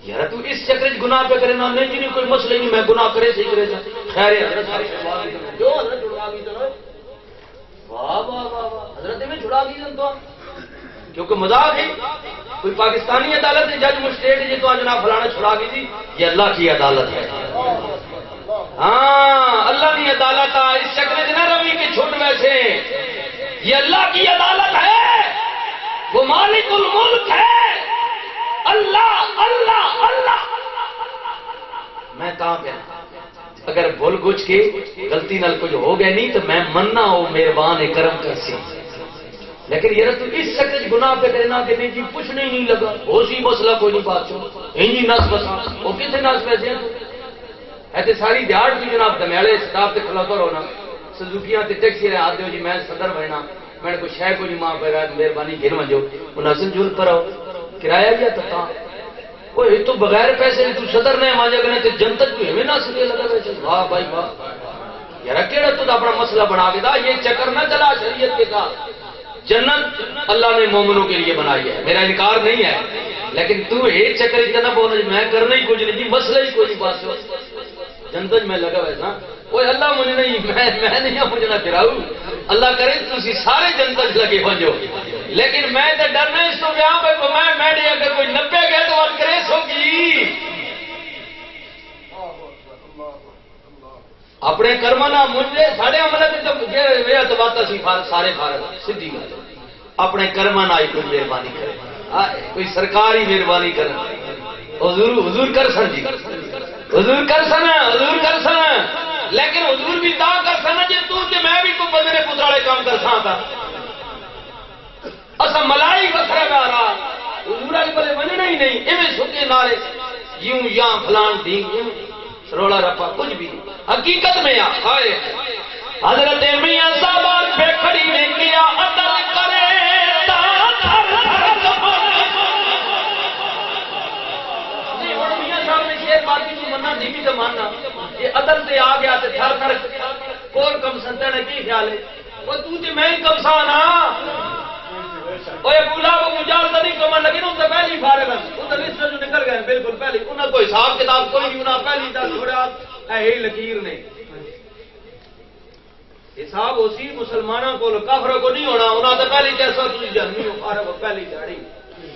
یار تو اس چکر گناہ پہ کرے نا نہیں جی نہیں کوئی مسئلہ نہیں میں گناہ کرے صحیح کرے خیر حضرت جو حضرت چھڑا گئی تو واہ واہ واہ حضرت میں چھڑا گئی تو کیونکہ مذاق ہے کوئی پاکستانی عدالت ہے جج مسٹیٹ ہے تو جناب فلانا چھڑا گئی تھی یہ اللہ کی عدالت ہے. ہاں اللہ کی عدالت ہے اس چکر نہ روی کے چھوٹ ویسے یہ اللہ کی عدالت ہے وہ مالک الملک ہے اللہ اللہ اللہ. میں کہاں پہ اگر بھول گچھ کے غلطی نال کچھ ہو گئے نہیں تو میں مننا ہو مہربان کرم کر سی لیکن یہ تو اس شکل گناہ پہ کرنا کہ نہیں جی پوچھنے ہی نہیں لگا ہو سی مسئلہ کوئی نہیں بات چھو انجی نس بسا وہ کتنے نس ویسے ہیں ایسے ساری دیہڑ بھی جناب دمیالے سٹاف تے کھلوتا رہو نا سزوکیاں تے ٹیکسی رہے آتے ہو جی میں صدر بننا میں کو شے کو جی ماں پہ رہا مہربانی گھر منجو انہاں سنجول پر آؤ کرایہ گیا تو وہ تو بغیر پیسے تو صدر نے مانجا کرنے تے جنتت کو ہمیں نہ سنے لگا ویسے واہ بھائی واہ یار کیڑا تو اپنا مسئلہ بنا کے دا یہ چکر نہ چلا شریعت کے کا. جنت اللہ نے مومنوں کے لیے بنائی ہے میرا انکار نہیں ہے لیکن تو یہ چکر اتنا بول میں کرنا ہی کچھ نہیں جی مسئلہ ہی کوئی بات جنت میں لگا ویسا وہ اللہ مجھے نہیں میں نہیں مجھے نہ پھراؤ اللہ کرے تھی سارے جنت لگے بنجو لیکن میں تو ڈرنا اس کو گیا میں اگر کوئی 90 گئے تو اب کریس ہوگی اپنے کرم نہ مجھے سارے عمل تو بات سی سارے فارغ سیدھی گل اپنے کرم نہ آئی کوئی مہربانی کرے کوئی سرکاری مہربانی کرے حضور کر سن جی حضور کر سن حضور کر سن لیکن حضور بھی تا کر سن جی تو میں بھی تو بندے پتر والے کام کر سا تھا اصا ملائی وکھرا گا رہا حضور والے بلے مننا ہی نہیں ایویں سکے نعرے یوں یا فلان دین رولا رپا کچھ بھی حقیقت میں آئے حضرت میاں صاحب پہ کھڑی نے کیا عدل کرے دھیمی تو ماننا یہ عدل سے آ گیا تو تھر تھر کون کم سنتا نے کی خیال ہے وہ تو میں ہی کم سانا وہ بولا وہ مجالدہ نہیں کمان لگی نا ان سے پہلی فارغ ہے ان سے لسٹ جو نکل گئے بالکل پہلی انہیں کوئی حساب کتاب کوئی نہیں انہیں پہلی تھا چھوڑا ہے ہی لکیر نے حساب اسی مسلمانوں کو کافروں کو نہیں ہونا انہوں نے پہلی کیسا تھی جنمی ہو پارا کو پہلی جاڑی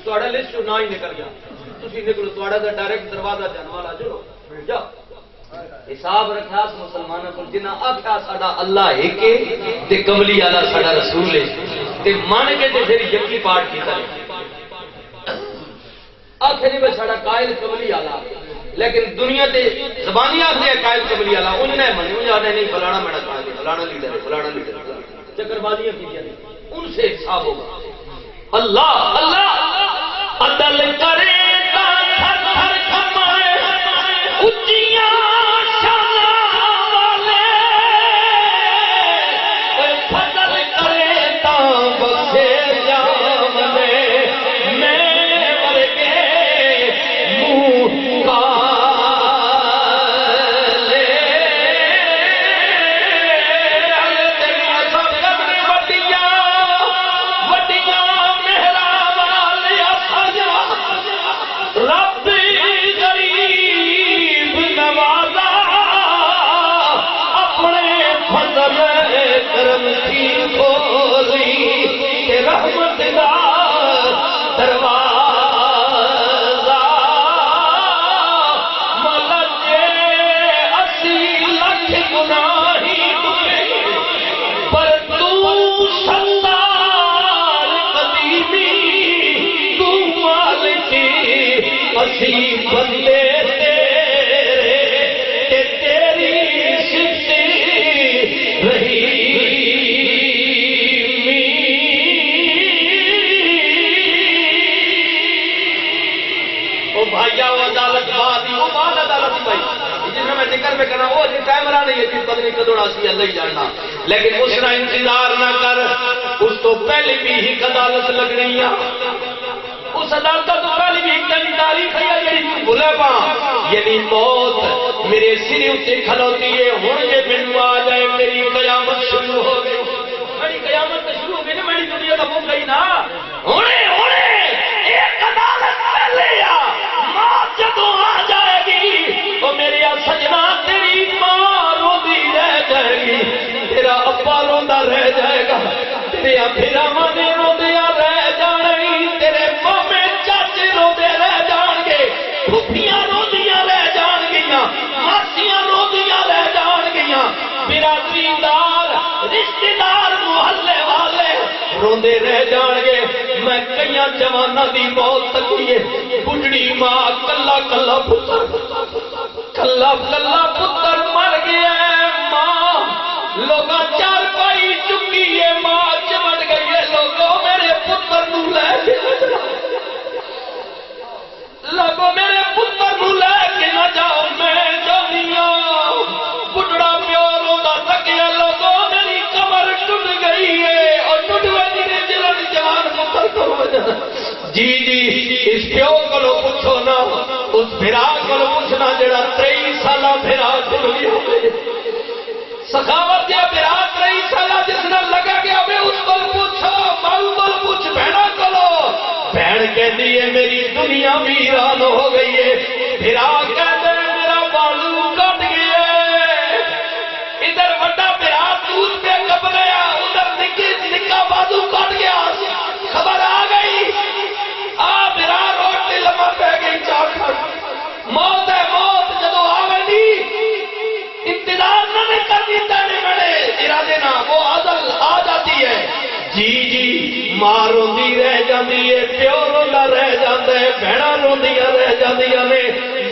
تھوڑا لسٹ نہ ہی نکل گیا تھی نکلو تھوڑا تو ڈائریکٹ دروازہ جان والا جو جاؤ حساب رکھا مسلمانوں کو جنہ آخیا ساڈا اللہ ایک تے کملی والا ساڈا رسول ہے تے مان کے تے پھر یقین پاٹ کیتا آخر نہیں بس ساڈا قائل کملی والا لیکن دنیا تے زبانی آخر قائل قبلی والا انہوں نے منی انہوں نے نہیں فلانا میرا قائل فلانا لیڈر ہے فلانا لیڈر چکر بازیاں کی ان سے حساب ہوگا اللہ اللہ عدل کرے تا تھر تھر کمائے اچیاں شاناں والے فضل کرے تا بسے جامنے میں ورگے منہ کا کرم کی کھولی کہ رحمت کا دروازہ ملکے 80 لاکھ گناہی پر تو ستار قدیمی تو مالکی 80 بندے تیرے کہ تیری شفتی رہی عدالت بادی وہ بعد عدالت بھائی جس میں ذکر میں کرنا وہ جی کیمرہ نہیں ہے جی پتنی کدوڑا سی اللہ ہی جاننا لیکن اس نے انتظار نہ کر اس تو پہلے بھی ہی عدالت لگ رہی ہے اس عدالت تو پہلے بھی ایک تاریخ ہے یعنی بھولے پا یعنی موت میرے سری اتنے کھلوتی ہے ہوں یہ مینو آ جائے میری قیامت شروع ہو گئی میری قیامت شروع ہو گئی نا میری دنیا تو ہو گئی نا ہونے ایک عدالت پہلے جدوں آ جائے گی تو میری سجنا تیری ماں روندی رہ جائے گی تیرا ابا روندا رہ جائے گا تیرے بھراواں نے روندیاں رہ جانے گی تیرے مامے چاچے روندے رہ جان گے پھوپھیاں روندیاں رہ جان گیاں ماسیاں روندیاں رہ جان گیاں برادری دار رشتے دار محلے والے روندے رہ جان گے میں کئی جوانہ دی موت تکی ہے بڑھڑی ماں کلا کلا پتر مر گیا ہے ماں لوگاں چار پائی چکی ہے ماں چمٹ گئی ہے لوگوں میرے پتر نو لے کے لوگوں میرے پتر نو لے کے نہ جاؤ میں جانیاں بڑھڑا پیو روندا تکیا لوگوں میری کمر ٹوٹ گئی ہے اور ٹوٹ گئی نے جلن جان پتر کو جی اس پیو کو پوچھو نا اس بھرا کو پوچھنا جڑا 23 سالہ بھرا سخاوت یا بھرا 23 سالہ جس نے لگا گیا میں اس کو پوچھو ماؤ کو پوچھ بہنا کو بہن کہتی ہے میری دنیا ویران ہو گئی ہے بھرا کہتے ہیں میرا بالو کٹ گیا ادھر بڑا بھرا دودھ پہ کب گیا ادھر نکا بازو کٹ گیا خبر آ گئی میرا روٹی لمبا پہ گئی چاکھر موت ہے موت جدو آوے انتظار نہ کرنی تیرے بڑے ارادے نہ وہ عدل آ جاتی ہے جی ماں روندی رہ جاتی ہے پیو روندا رہ جاتا ہے بہنا روندیاں رہ جاندیاں نے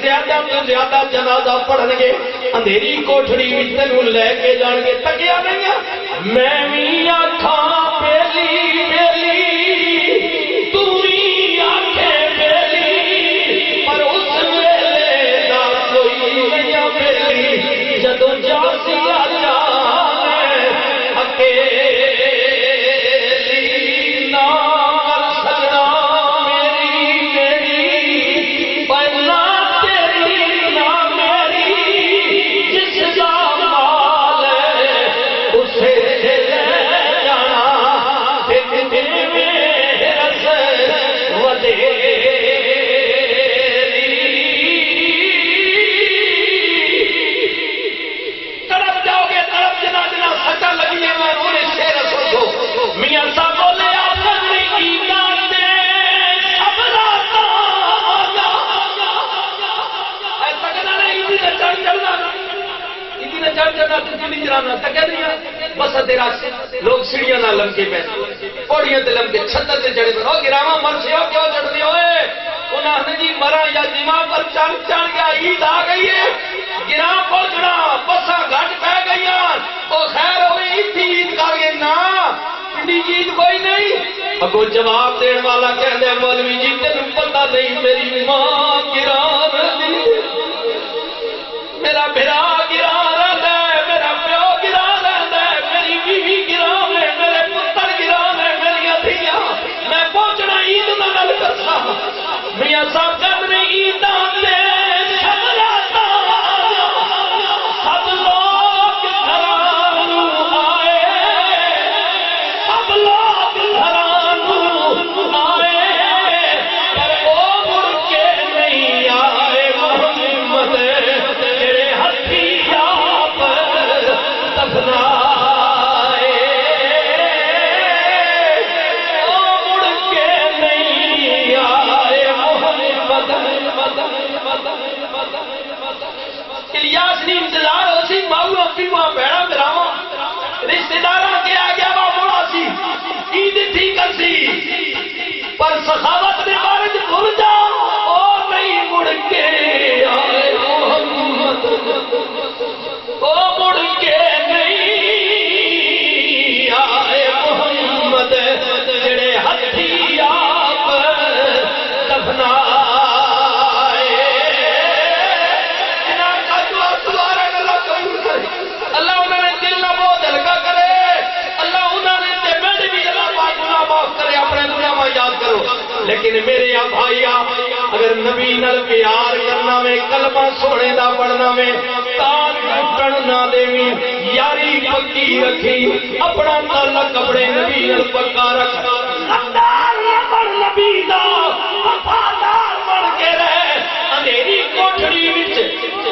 زیادہ تو زیادہ جنازہ پڑھن گے اندھیری کوٹھڑی وچ تینوں لے کے جان گے تکیا نہیں میں وی آکھاں پیلی پیلی جدو جاسی جانے اکیلی نال سجنا میری پہلا تیری نہ میری جس کا مال اسے لے جانا چڑھ جانا تو کیوں نہیں چلانا تکیا نہیں بس تیرا لوگ سیڑھیاں نہ لمکے پہ پوڑیاں تے لمکے چھتر تے چڑھے پہ او گراواں مرشے ہو کیوں چڑھتے ہوئے انہاں نے جی مرا یا جمعہ پر چڑھ گیا عید آ گئی ہے گراں پہنچنا بساں گھٹ پہ گئیاں او خیر ہوئی عید کر گئے نا پنڈی عید کوئی نہیں اگو جواب دین والا کہندے مولوی جی تینوں پتہ نہیں میری ماں گراں دی میرا بھرا گرا رہتا ہے میرا پیو گرا رہتا ہے میری بیوی گرا ہے میرے پتر گرا ہے میری دھیاں میں پہنچنا عید نہ نل کرتا میاں صاحب جب میں عید آتے سب راتا سب لوگ گھرانو آئے سب لوگ گھرانو آئے پر وہ مڑ کے نہیں آئے محمد انتظار ہو سی باؤ اپنی ماں بہنا براوا رشتے دار کے آ گیا وہ موڑا سی عید ٹھیک کر سی پر سخاوت کے بارے میں بھول جا او نہیں مڑ کے آئے محمد او مڑ کے نہیں آئے محمد جڑے ہتھی آپ دفنا اللہ انہوں نے دل نہ بہت ہلکا کرے اللہ انہوں نے پیمنٹ بھی اللہ پاک گناہ معاف کرے اپنے گناہ میں یاد کرو لیکن میرے بھائیا اگر نبی نال پیار کرنا میں کلمہ سونے دا پڑھنا میں تاج ٹوٹن نہ دیویں یاری پکی رکھی اپنا تعلق اپنے نبی نال پکا رکھ غدار نہ بن نبی دا وفادار بن کے رہ اندھیری کوٹھڑی وچ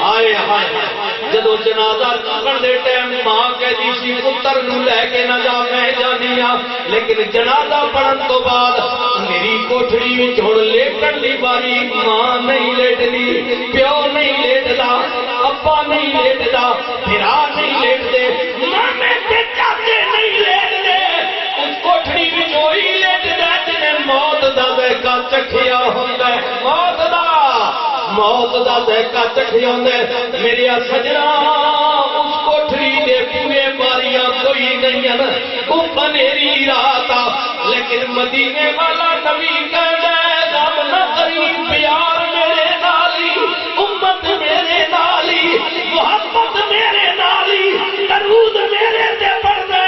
آئے ہائے جدو جنازہ چکن دے ٹائم ماں کہتی سی پتر نو لے کے نہ جا میں جانی ہاں لیکن جنازہ پڑھن تو بعد میری کوٹھڑی وچ ہن لیٹن دی باری ماں نہیں لیٹدی پیو نہیں لیٹدا ابا نہیں لیٹدا بھرا نہیں لیٹدے مامے تے چاچے نہیں لیٹدے اس کوٹھڑی وچ وہی لیٹدا جنے موت دا ذائقہ چکھیا ہوندا ہے موت دا ذائقہ چکھیا ہوندا ہے میرے سجنا اس کوٹھری دے پوئے باریاں کوئی نہیں ہیں وہ پنیری رات لیکن مدینے والا نبی کہتا ہے غم نہ کری پیار میرے نالی امت میرے نالی محبت میرے نالی درود میرے تے پڑھ دے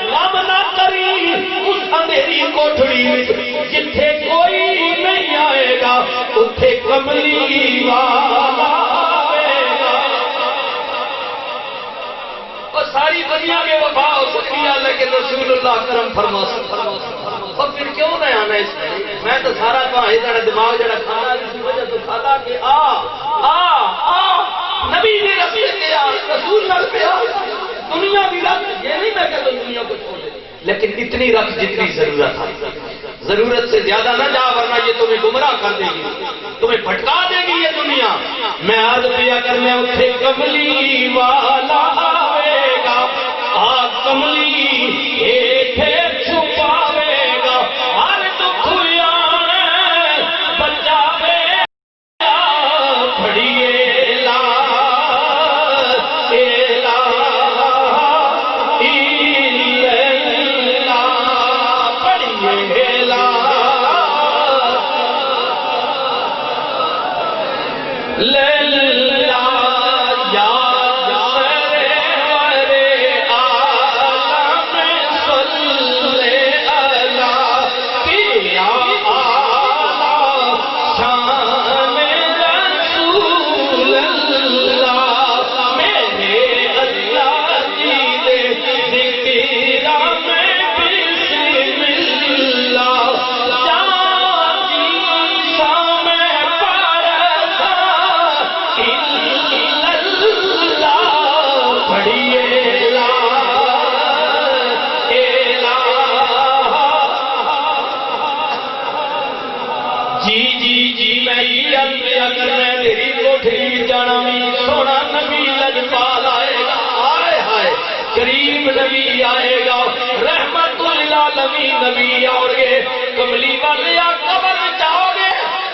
غم نہ کری اس اندھیری کوٹھری جتھے کوئی نہیں آئے گا اتھے کملی والا آئے گا اور ساری دنیا میں وفا ہو سکتی ہے لیکن رسول اللہ کرم فرما سکتا اور پھر کیوں نہ آنا اس میں تو سارا کہاں ہی دماغ جڑا کھانا اسی وجہ تو کھاتا کہ نبی نے رسول کے رسول نال پیار دنیا بھی رکھ یہ نہیں میں کہتا دنیا کو چھوڑ دے لیکن اتنی رکھ جتنی ضرورت ہے ضرورت سے زیادہ نہ جا ورنہ یہ تمہیں گمراہ کر دے گی تمہیں بھٹکا دے گی یہ دنیا میں آج پیا کرنے اتھے کملی والا آئے گا کملی ایٹھے چھپاوے گا ہر دکھ یار بچاوے گا پڑھیے لا اگر میں تیری کوٹھی جانا بھی سونا نبی لجپال آئے گا غریب نبی آئے گا، رحمت للعالمین نبی آؤ گے، کملی والے قبر وچ آؤ گے،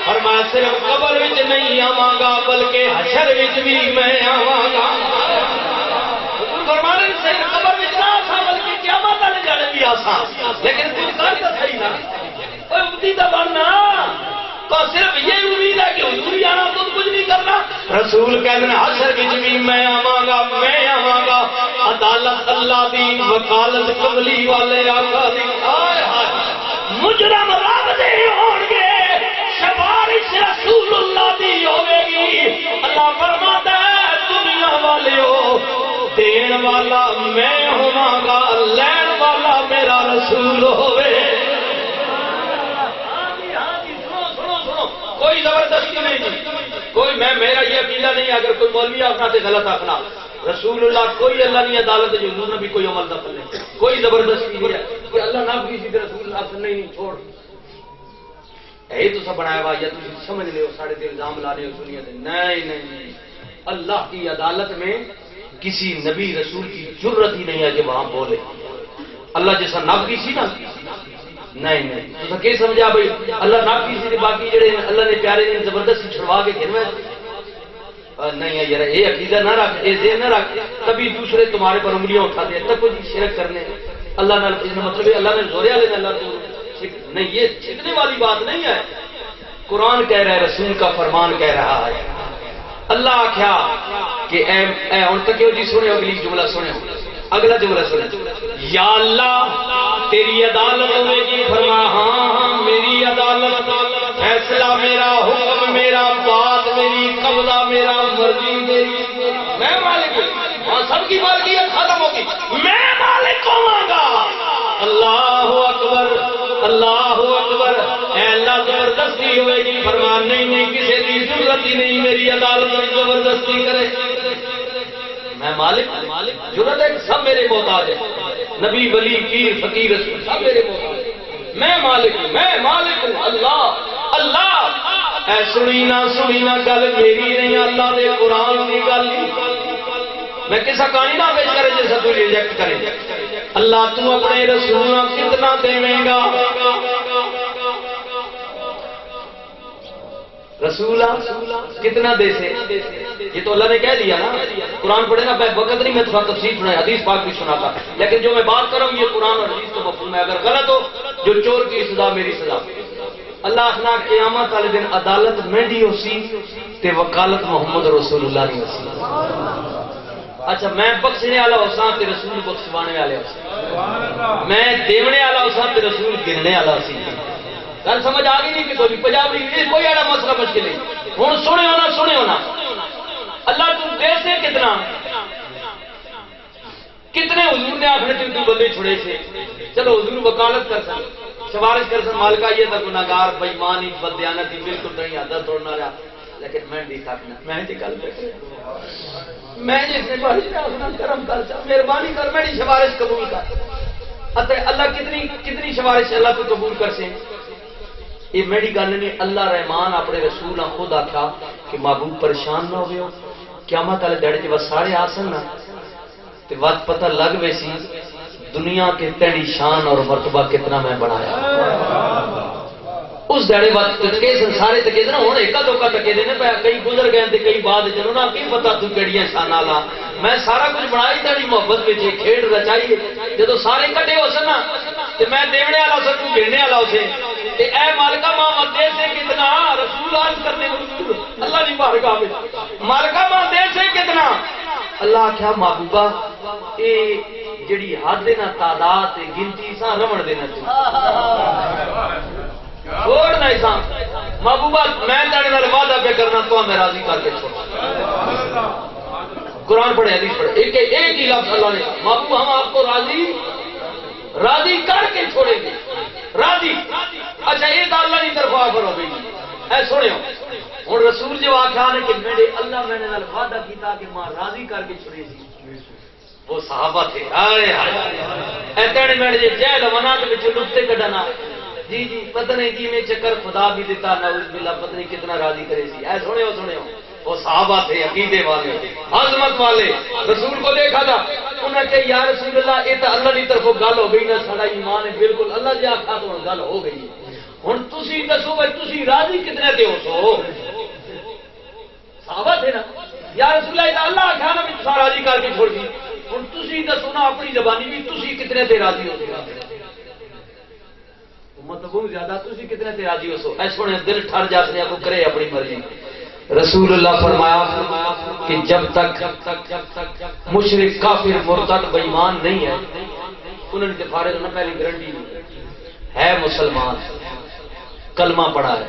اور میں صرف قبر وچ نہیں آواں گا بلکہ حشر وچ بھی میں آواں گا۔ فرمانے صرف قبر وچ نہ آساں بلکہ قیامت والے جانے بھی آساں، لیکن کچھ کر تو صحیح نہ کوئی امتی تو بننا، تو صرف یہ امید ہے کہ حضور آنا تو کچھ نہیں کرنا۔ رسول کہتے ہیں حشر وچ بھی میں آواں گا، میں آواں گا، عدالت اللہ دی، وکالت کملی والے آقا دی، ہائے ہائے مجرم رب دے ہون گے، سفارش رسول اللہ دی ہوے گی۔ اللہ فرماتا ہے دنیا والیو دین والا میں ہوواں گا، لین والا میرا رسول ہوے۔ کوئی زبردستی نہیں، کوئی میرا یہ عقیدہ نہیں، اگر کوئی مولوی آخنا تو غلط آخنا، رسول اللہ کوئی اللہ نہیں عدالت جو حضور نے بھی کوئی عمل دخل نہیں، کوئی زبردستی نہیں ہے کہ اللہ نہ بھی کسی رسول اللہ سے نہیں چھوڑ یہ تو سب بنایا ہوا یا تم سمجھ لے ہو ساڑھے تے الزام لانے ہو سنیا دے، نہیں نہیں، اللہ کی عدالت میں کسی نبی رسول کی جرت ہی نہیں ہے کہ وہاں بولے۔ اللہ جیسا نب کی سی نا، نہیں نہیں تو کہ سمجھا بھائی اللہ نہ کسی نے باقی جڑے اللہ نے پیارے نے زبردستی چھڑوا کے گھر میں نہیں ہے یار، یہ عقیدہ نہ رکھ، یہ ذہن نہ رکھ، کبھی دوسرے تمہارے پر انگلیاں اٹھاتے ہیں تب کوئی شرک کرنے اللہ نہ، مطلب ہے اللہ نے زورے والے اللہ تو نہیں، یہ چھکنے والی بات نہیں ہے۔ قرآن کہہ رہا ہے، رسول کا فرمان کہہ رہا ہے۔ اللہ آخیا کہ اے ہوں تک جی سنے اگلی جملہ سنے، اگلا جملہ سنے، یا اللہ تیری عدالت ہوئے گی، فرما ہاں ہاں میری عدالت، فیصلہ میرا، حکم میرا، بات میری، قبضہ میرا، مرضی میری، میں مالک ہوں، ہاں سب کی مالکیت ختم ہوگی، میں مالک ہوں گا۔ اللہ اکبر اللہ اکبر، اے اللہ زبردستی ہوئے گی، فرمان نہیں نہیں کسی کی ضرورت ہی نہیں میری عدالت میں زبردستی کرے، میں مالک، ضرورت ہے سب میرے محتاج ہے، نبی ولی پیر فقیر رسول سب میرے محتاج، میں مالک ہوں، میں مالک ہوں۔ اللہ اللہ اے سنی نہ گل میری نہیں، اللہ دے قرآن کی گل، میں کسا کہانی نہ پیش کرے جیسا تو ریجیکٹ کرے۔ اللہ تو اپنے رسول کتنا دے گا، رسول کتنا دے سے، یہ تو اللہ نے کہہ دیا نا، قرآن پڑھے نا، وقت نہیں میں تھوڑا تفصیل سنایا، حدیث پاک بھی سنا تھا، لیکن جو میں بات کروں یہ قرآن اور حدیث کا مفہوم ہے، اگر غلط ہو جو چور کی سزا میری سزا۔ اللہ اخنا قیامت والے دن عدالت مہندی ہو سی تے وکالت محمد رسول اللہ نہیں ہو سی۔ اچھا میں بخشنے والا ہو سا تے رسول بخشوانے والے ہو سا، میں دیونے والا ہو سا تے رسول گرنے والا سی۔ گل سمجھ آ گئی نہیں کہ کوئی پنجابی کوئی ایڑا مسئلہ مشکل نہیں۔ ہوں سنے ہونا اللہ تم دے سے کتنا، کتنے حضور نے آخر تو بندے چھڑے سے، چلو حضور وکالت کر سن، سفارش کر سن، مالکہ یہ تھا گناہگار بےایمانی بددیانتی بالکل نہیں آتا توڑنا رہا، لیکن میں نہیں تھکنا، میں جی گل میں جس نے کرم کر مہربانی کر میری سفارش قبول کر، اللہ کتنی سفارش اللہ کو قبول کر سے، یہ میری گل نہیں، اللہ رحمان اپنے رسول خود آخا کہ محبوب پریشان نہ ہوئے ہو، قیامت والے دہڑے جب سارے آسن نا تو وقت پتہ لگ ویسی دنیا کے تیری شان اور مرتبہ کتنا میں بڑھایا۔ اس دہڑے وقت تکے سارے تکے نا، ہوں ایک دوکا تکے دے پہ کئی گزر گئے تھے کئی بعد چلو نا کی پتا تو کہڑی شان والا، میں سارا کچھ بنائی تیری محبت میں کھیڈ رچائی، جدو سارے کٹے ہو سن نا تو میں دیونے والا سر تو گھیرنے والا اسے، اے مالکہ ماں دے سے کتنا، رسول عرض کرنے اللہ نہیں بارگاہ میں، مالکہ ماں دے سے کتنا، اللہ کیا محبوبہ اے جڑی حد دینا تعداد گنتی سا رمن دینا چھوڑنا ایسا محبوبہ میں تیرے نال وعدہ پہ کرنا تو میں راضی کر کے چھوڑ۔ قرآن پڑھے حدیث پڑھے، ایک ہی لفظ اللہ نے، محبوبہ ہم آپ کو راضی کر کے چھوڑیں گے، راضی۔ اچھا یہ تو اللہ کی طرف آفر ہو گئی، اے سونے ہوں رسول جو آخیا نے کہ میرے اللہ میں نے وعدہ کیتا کہ ماں راضی کر کے چھوڑے سی، وہ صحابہ تھے، آئے ایتنے میں نے جہل ونا کے وچ لطفے کڈنا، جی جی پتہ نہیں جی میں چکر خدا بھی دیتا نعوذ باللہ، پتہ نہیں کتنا راضی کرے سی۔ اے سونے ہو وہ صحابہ تھے عقیدے والے عظمت والے، رسول کو دیکھا تھا انہوں نے کہا یا رسول اللہ یہ تو اللہ کی طرف گل ہو گئی نا، سارا ایمان ہے بالکل اللہ جی آخا تو گل ہو گئی، ہوں تھی دسو بھائی تھی راضی کتنے دے ہو سو؟ صحابہ تھے نا، یا رسول اللہ اللہ آخا نا بھی راضی کر کے چھوڑ دی، ہوں تھی دسو نا اپنی زبانی بھی تھی کتنے تے راضی ہو سو؟ مطلب زیادہ تھی کتنے تے راضی ہو سو؟ ایسے ہونے دل ٹھر جاتے ہیں کو کرے اپنی مرضی۔ رسول اللہ فرمایا کہ جب تک مشرک کافر مرتد بے ایمان نہیں ہے انہوں نے فارغ نہ پہلی گارنٹی ہے مسلمان کلمہ پڑھا ہے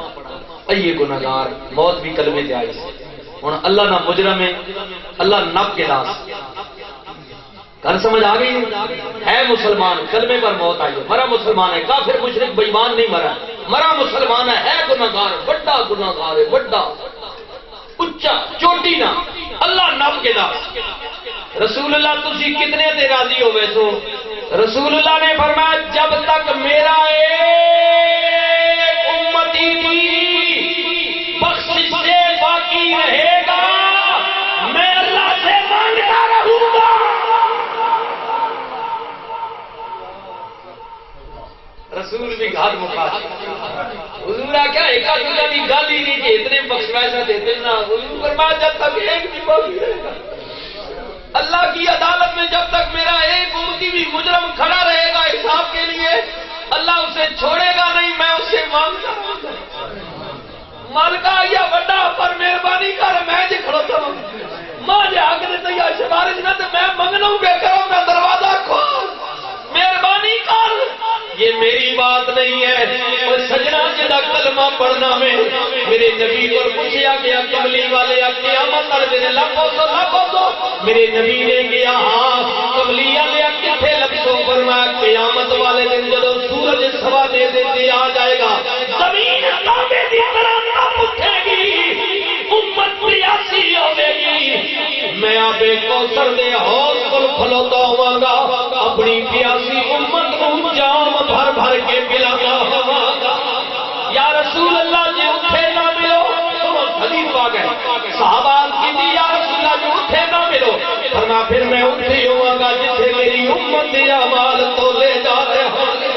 اے گناہگار موت بھی کلمے سے آئی ہوں اللہ نہ مجرم ہے اللہ نب کے داس گل سمجھ آ گئی ہے مسلمان کلمے پر موت آئی مرا مسلمان ہے کافر مشرک بے ایمان نہیں مرا مرا مسلمان ہے گناہگار بڑا گناہگار ہے بڑا اچا چوٹی نہ اللہ نب کے داس۔ رسول اللہ تسی کتنے تے راضی ہوئے سو؟ رسول اللہ نے فرمایا جب تک میرا ایک امتی کی بخشش سے باقی رہے گا میں اللہ سے مانگتا رہوں گا۔ رسول بھی گھات مکھا حضور کیا ایک دوسرا کی گل ہی نہیں کہ اتنے بخش پیسہ دیتے نا حضور فرمایا جب تک ایک بھی باقی رہے گا اللہ کی عدالت میں جب تک میرا ایک امتی بھی مجرم کھڑا رہے گا حساب کے لیے اللہ اسے چھوڑے گا نہیں میں اسے مانگتا رہوں گا۔ مالکا یا بڑا پر مہربانی کر میں جی کھڑوتا ہوں ماں جی حق دیتا یا سفارش نہ تو میں منگنا ہوں بے کروں میں دروازہ کھول مہربانی کر یہ میری بات نہیں ہے۔ اور سجنا جدا کلمہ پڑھنا میں میرے نبی کو پوچھا گیا کملی والے قیامت والے دن لفظ میرے نبی نے کیا ہاں کملی والے کتنے لفظوں فرمایا قیامت والے دن جب سورج سوا دے آ جائے گا زمین تانبے دی طرح نہ اٹھے گی امت پیاسی ہوے گی میں آبے کوثر دے حوض کول کھلوتا ہوں گا اپنی پیاسی امت کو جام بھر بھر کے پلاتا ہوں گا۔ یا رسول اللہ جی اٹھے نہ ملو تو حدیث پاک ہے صحابہ کی دی یا رسول اللہ جی اٹھے نہ ملو فرمایا پھر میں اٹھی ہوں گا جسے میری امت کے اعمال تو لے جاتے ہیں۔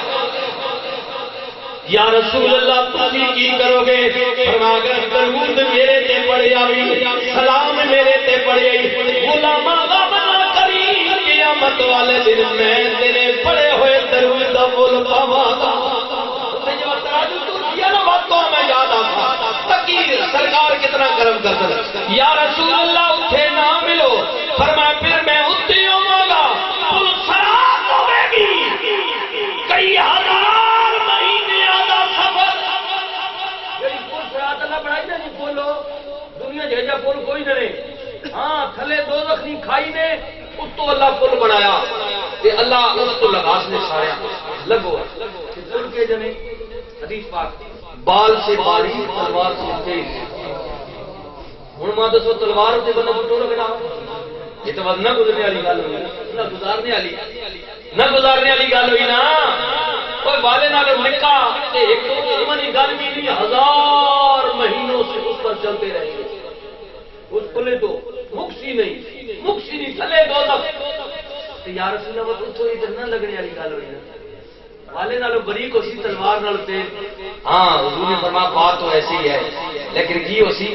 یا رسول اللہ تسی کی کرو گے فرمایا اگر درود میرے تے پڑے آئی سلام میرے تے پڑے آئی غلاما غم نہ کری قیامت والے دن میں تیرے پڑے ہوئے درود دا مول پاواں گا۔ میں یاد آتا تقیر سرکار کتنا کرم کرتا ہے۔ یا رسول اللہ اٹھے نہ ملو فرمایا پھر میں اٹھی ہوں گا پل سرات ہوے گی کئی ہزار مہینے آدھا سفر پل سرات اللہ بڑھائی نا جی بولو دنیا جیسا پل کوئی نہ رہے ہاں تھلے دو رکھنی کھائی نے اس تو اللہ پل بنایا کہ اللہ اس کو لگا نے سارا لگو پل کے جنے حدیث پاک بال سے باریک تلوار سے تیز ہوں ماں دسو تلوار سے بندہ فٹو رکھنا یہ تو نہ گزرنے والی گل ہوئی نہ گزارنے والی گل ہوئی نا کوئی والے نال نکاح ایک تو منی گل بھی نہیں ہزار مہینوں سے اس پر چلتے رہیں گے اس پلے تو مکسی نہیں چلے دو تک یا رسول اللہ تو ادھر نہ لگنے والی گل ہوئی نا والے نالوں بریک ہو سی تلوار نال تیز ہاں حضور نے فرمایا بات تو ایسی ہی ہے لیکن کی ہو سی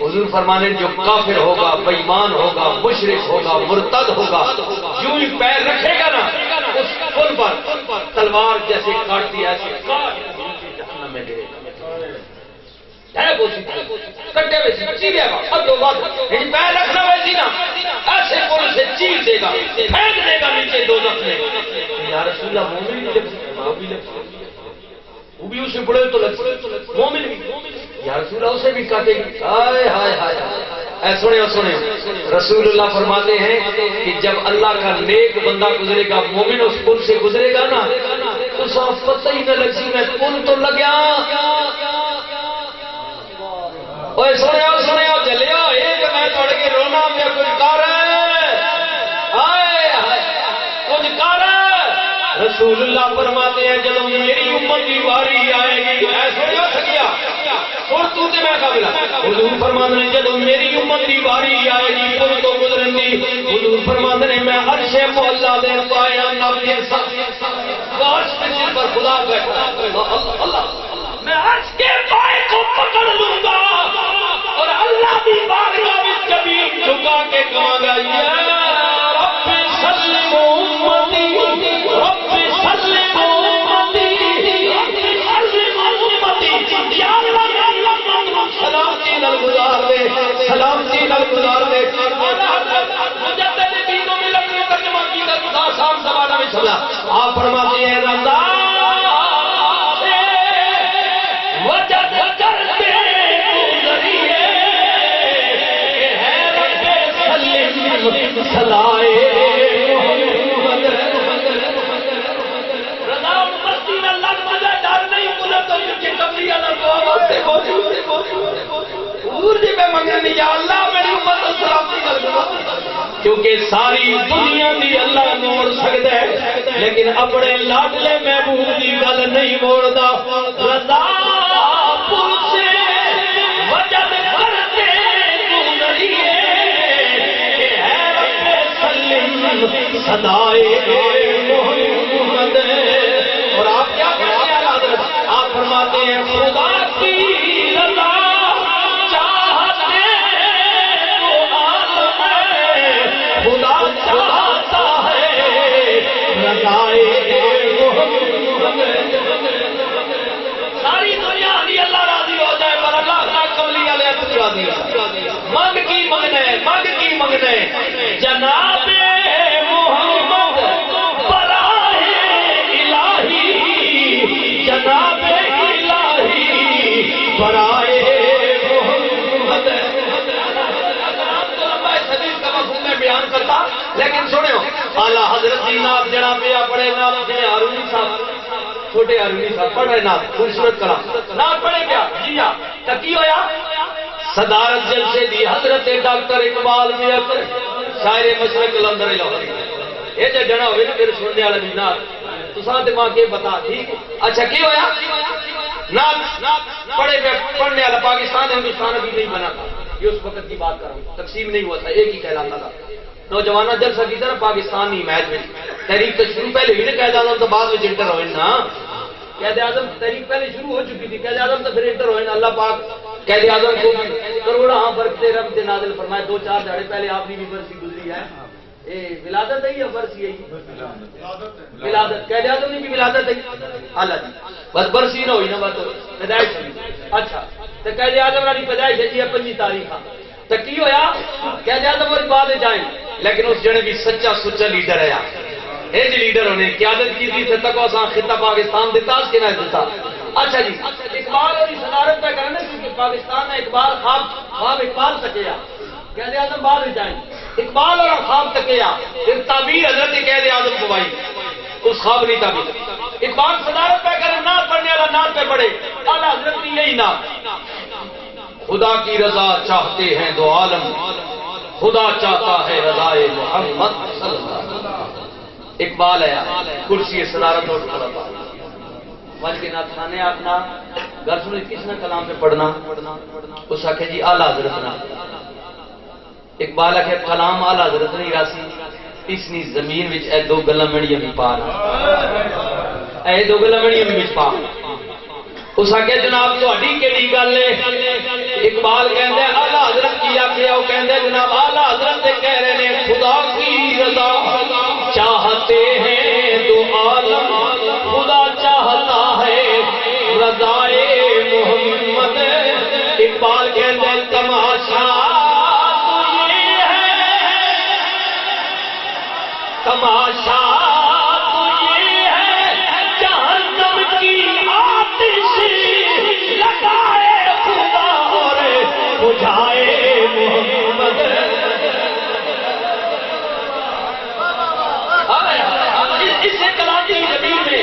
حضور فرمانے جو کافر ہوگا بے ایمان ہوگا مشرک ہوگا مرتد ہوگا جو ہی پیر رکھے گا نا اس پل پر تلوار جیسے کاٹتی ہے ایسے کاٹ جہنم میں گرے کٹے ویسی چیرے گا اب دو بات پیر رکھنا ویسی نا ایسے پل سے چیر دے گا پھینک دے گا نیچے دو میں یا رسول اللہ مومن وہ بھی اسے بڑے تو مومن بھی یا رسول اللہ اسے بھی کاٹے گی ہائے ہائے ہائے سنے رسول اللہ فرماتے ہیں کہ جب اللہ کا نیک بندہ گزرے گا مومن اس پل سے گزرے گا نا تو صاف پتہ ہی نہ لگی میں پل تو لگیا سنے چلے ایک میں توڑ کے رونا پہ کچھ کر کچھ کر رسول اللہ فرماتے ہیں جب میری امت کی واری آئے گی ایسے اٹھ گیا اور تو تے میں قابل حضور فرماتے ہیں جب میری امت میری باری آئے گی پل تو گزرن دی حضور فرماتے ہیں میں عرش مولا دے پایا نبی عرش پہ سر پر خدا بیٹھا اللہ میں عرش کے پائے کو پکڑ لوں گا اور اللہ کی بارگاہ میں زمین جھکا کے کہوں گا یا رب سلم امتی رب سلم امتی رب سلم امتی یا اللہ سلامتی نال گزار دے سلامتی نال گزار دے مجدد دینوں میں لکھنے ترجمہ کی کر خدا صاحب زمانہ میں چلا آپ فرماتے ہیں رضا وجد کرتے گزریے کہ ہے رب سلم سلائے رضا ان مستی میں لگ مزہ ڈال نہیں بولے تو مجھے کبھی اللہ کو آواز سے حضور جی میں منگنی یا اللہ میری امت سلامتی کر دو کیونکہ ساری دنیا دی اللہ موڑ سکتا ہے لیکن اپنے لاڈلے محبوب دی گل نہیں موڑدا رضا پل سے وجد کرتے گزریے کہ ہے رب سلم صدائے محمد اور آپ کیا کہتے ہیں حضرت آپ فرماتے ہیں خدا کی رضا خدا چاہتا ہے رضائے ساری دنیا دی اللہ راضی ہو جائے پر اللہ کا کملی والے راضی مانگ کی منگنے جناب محمد برائے الہی جناب الہی برائے محمد بیان کرتا لیکن سنو اعلیٰ حضرت جی نام جناب اپنے نام ہارونی صاحب چھوٹے ہارونی صاحب پڑھ رہے نام خوبصورت کلام نام پڑھے کیا جی ہاں تکی ہویا صدارت جلسے دی حضرت ڈاکٹر اقبال بھی اکر شاعر مشرق لندر لاہور یہ جو جنا ہوئے نا میرے سننے والے بھی نام تو ساتھ دماغ کے بتا ٹھیک اچھا کی ہویا نام پڑھے پڑھنے والا پاکستان ہندوستان ابھی نہیں بنا تھا یہ اس وقت کی بات کر رہا ہوں تقسیم نہیں ہوا تھا ایک ہی کہلاتا تھا نوجوانہ جلسہ کی طرح پاکستانی حمایت میں تحریک تو شروع پہلے ہوئی نا قائد اعظم تو بعد میں انٹر ہوئے نا قائد اعظم تحریک پہلے شروع ہو چکی تھی قائد اعظم تو پھر انٹر ہوئے نا اللہ پاک قائد اعظم کو کروڑا ہاں برق سے رب سے نازل فرمائے 2-4 دہاڑے پہلے آپ نے بھی برسی گزری ہے ولادت ہے یا برسی ہے ولادت قائد اعظم نے بھی ولادت ہے اللہ جی بس برسی نہ ہوئی نا بات پیدائش ہوئی اچھا تو قائد اعظم والی پیدائش ہے جی 25 تاریخ تو کی ہویا قائد اعظم والی بعد جائیں لیکن اس جنے بھی سچا سچا لیڈر ہے یہ جی لیڈر ہونے قیادت کی تھی تک آسان خطہ پاکستان دیتا اس کے نہ دیتا اچھا جی اقبال اور صدارت پہ کرنے کیونکہ پاکستان میں اقبال خواب اقبال سکیا قائد اعظم بعد جائیں اقبال اور خواب سکیا پھر تعبیر حضرت قائد اعظم کو بھائی اس خواب نہیں تعبیر اقبال صدارت پہ کرے نعت پڑھنے والا نعت پہ پڑھے اعلیٰ حضرت نے یہی نعت خدا کی رضا چاہتے ہیں دو عالم خدا چاہتا ہے رضائے محمد صلی اللہ علیہ وسلم اقبال ہے کرسی صدارت اور کھڑا تھا وج کے نعت خانے اپنا گھر سنو کس نے کلام پہ پڑھنا اس آکھے جی اعلیٰ حضرت نے اقبال آکھے کلام اعلیٰ حضرت نے راسی اسنی زمین وچ اے دو گلاں مڑیاں بھی پا اے دو گلاں مڑیاں بھی پا اس آگے جناب تہاڈی کیڑی گل ہے اقبال کہندے اعلیٰ حضرت کی آکھیا او کہندے جناب اعلیٰ حضرت تے کہہ رہے ہیں خدا کی رضا چاہتے ہیں دو عالم خدا چاہتا ہے رضائے محمد اقبال کہندے تماشا تو یہ ہے تماشا تو یہ ہے جہنم کی آتش لگائے خدا اور بجھائے محمد اس کلام کی زمین میں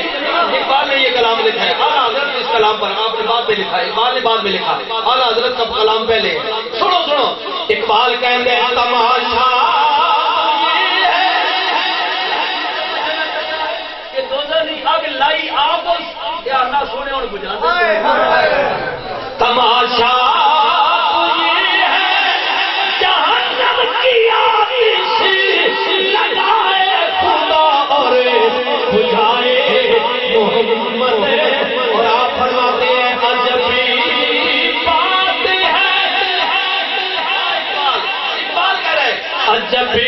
اقبال نے یہ کلام لکھا ہے اعلیٰ حضرت اس کلام پر آپ نے بعد میں لکھا ہے اقبال نے بعد میں لکھا اعلیٰ حضرت کا کلام پہلے سنو اقبال کہتے ہیں تماشا کہ دوزخی آگ لائی آپ کیا نہ سونے اور بجھا تماشا یہ ہے جب بھی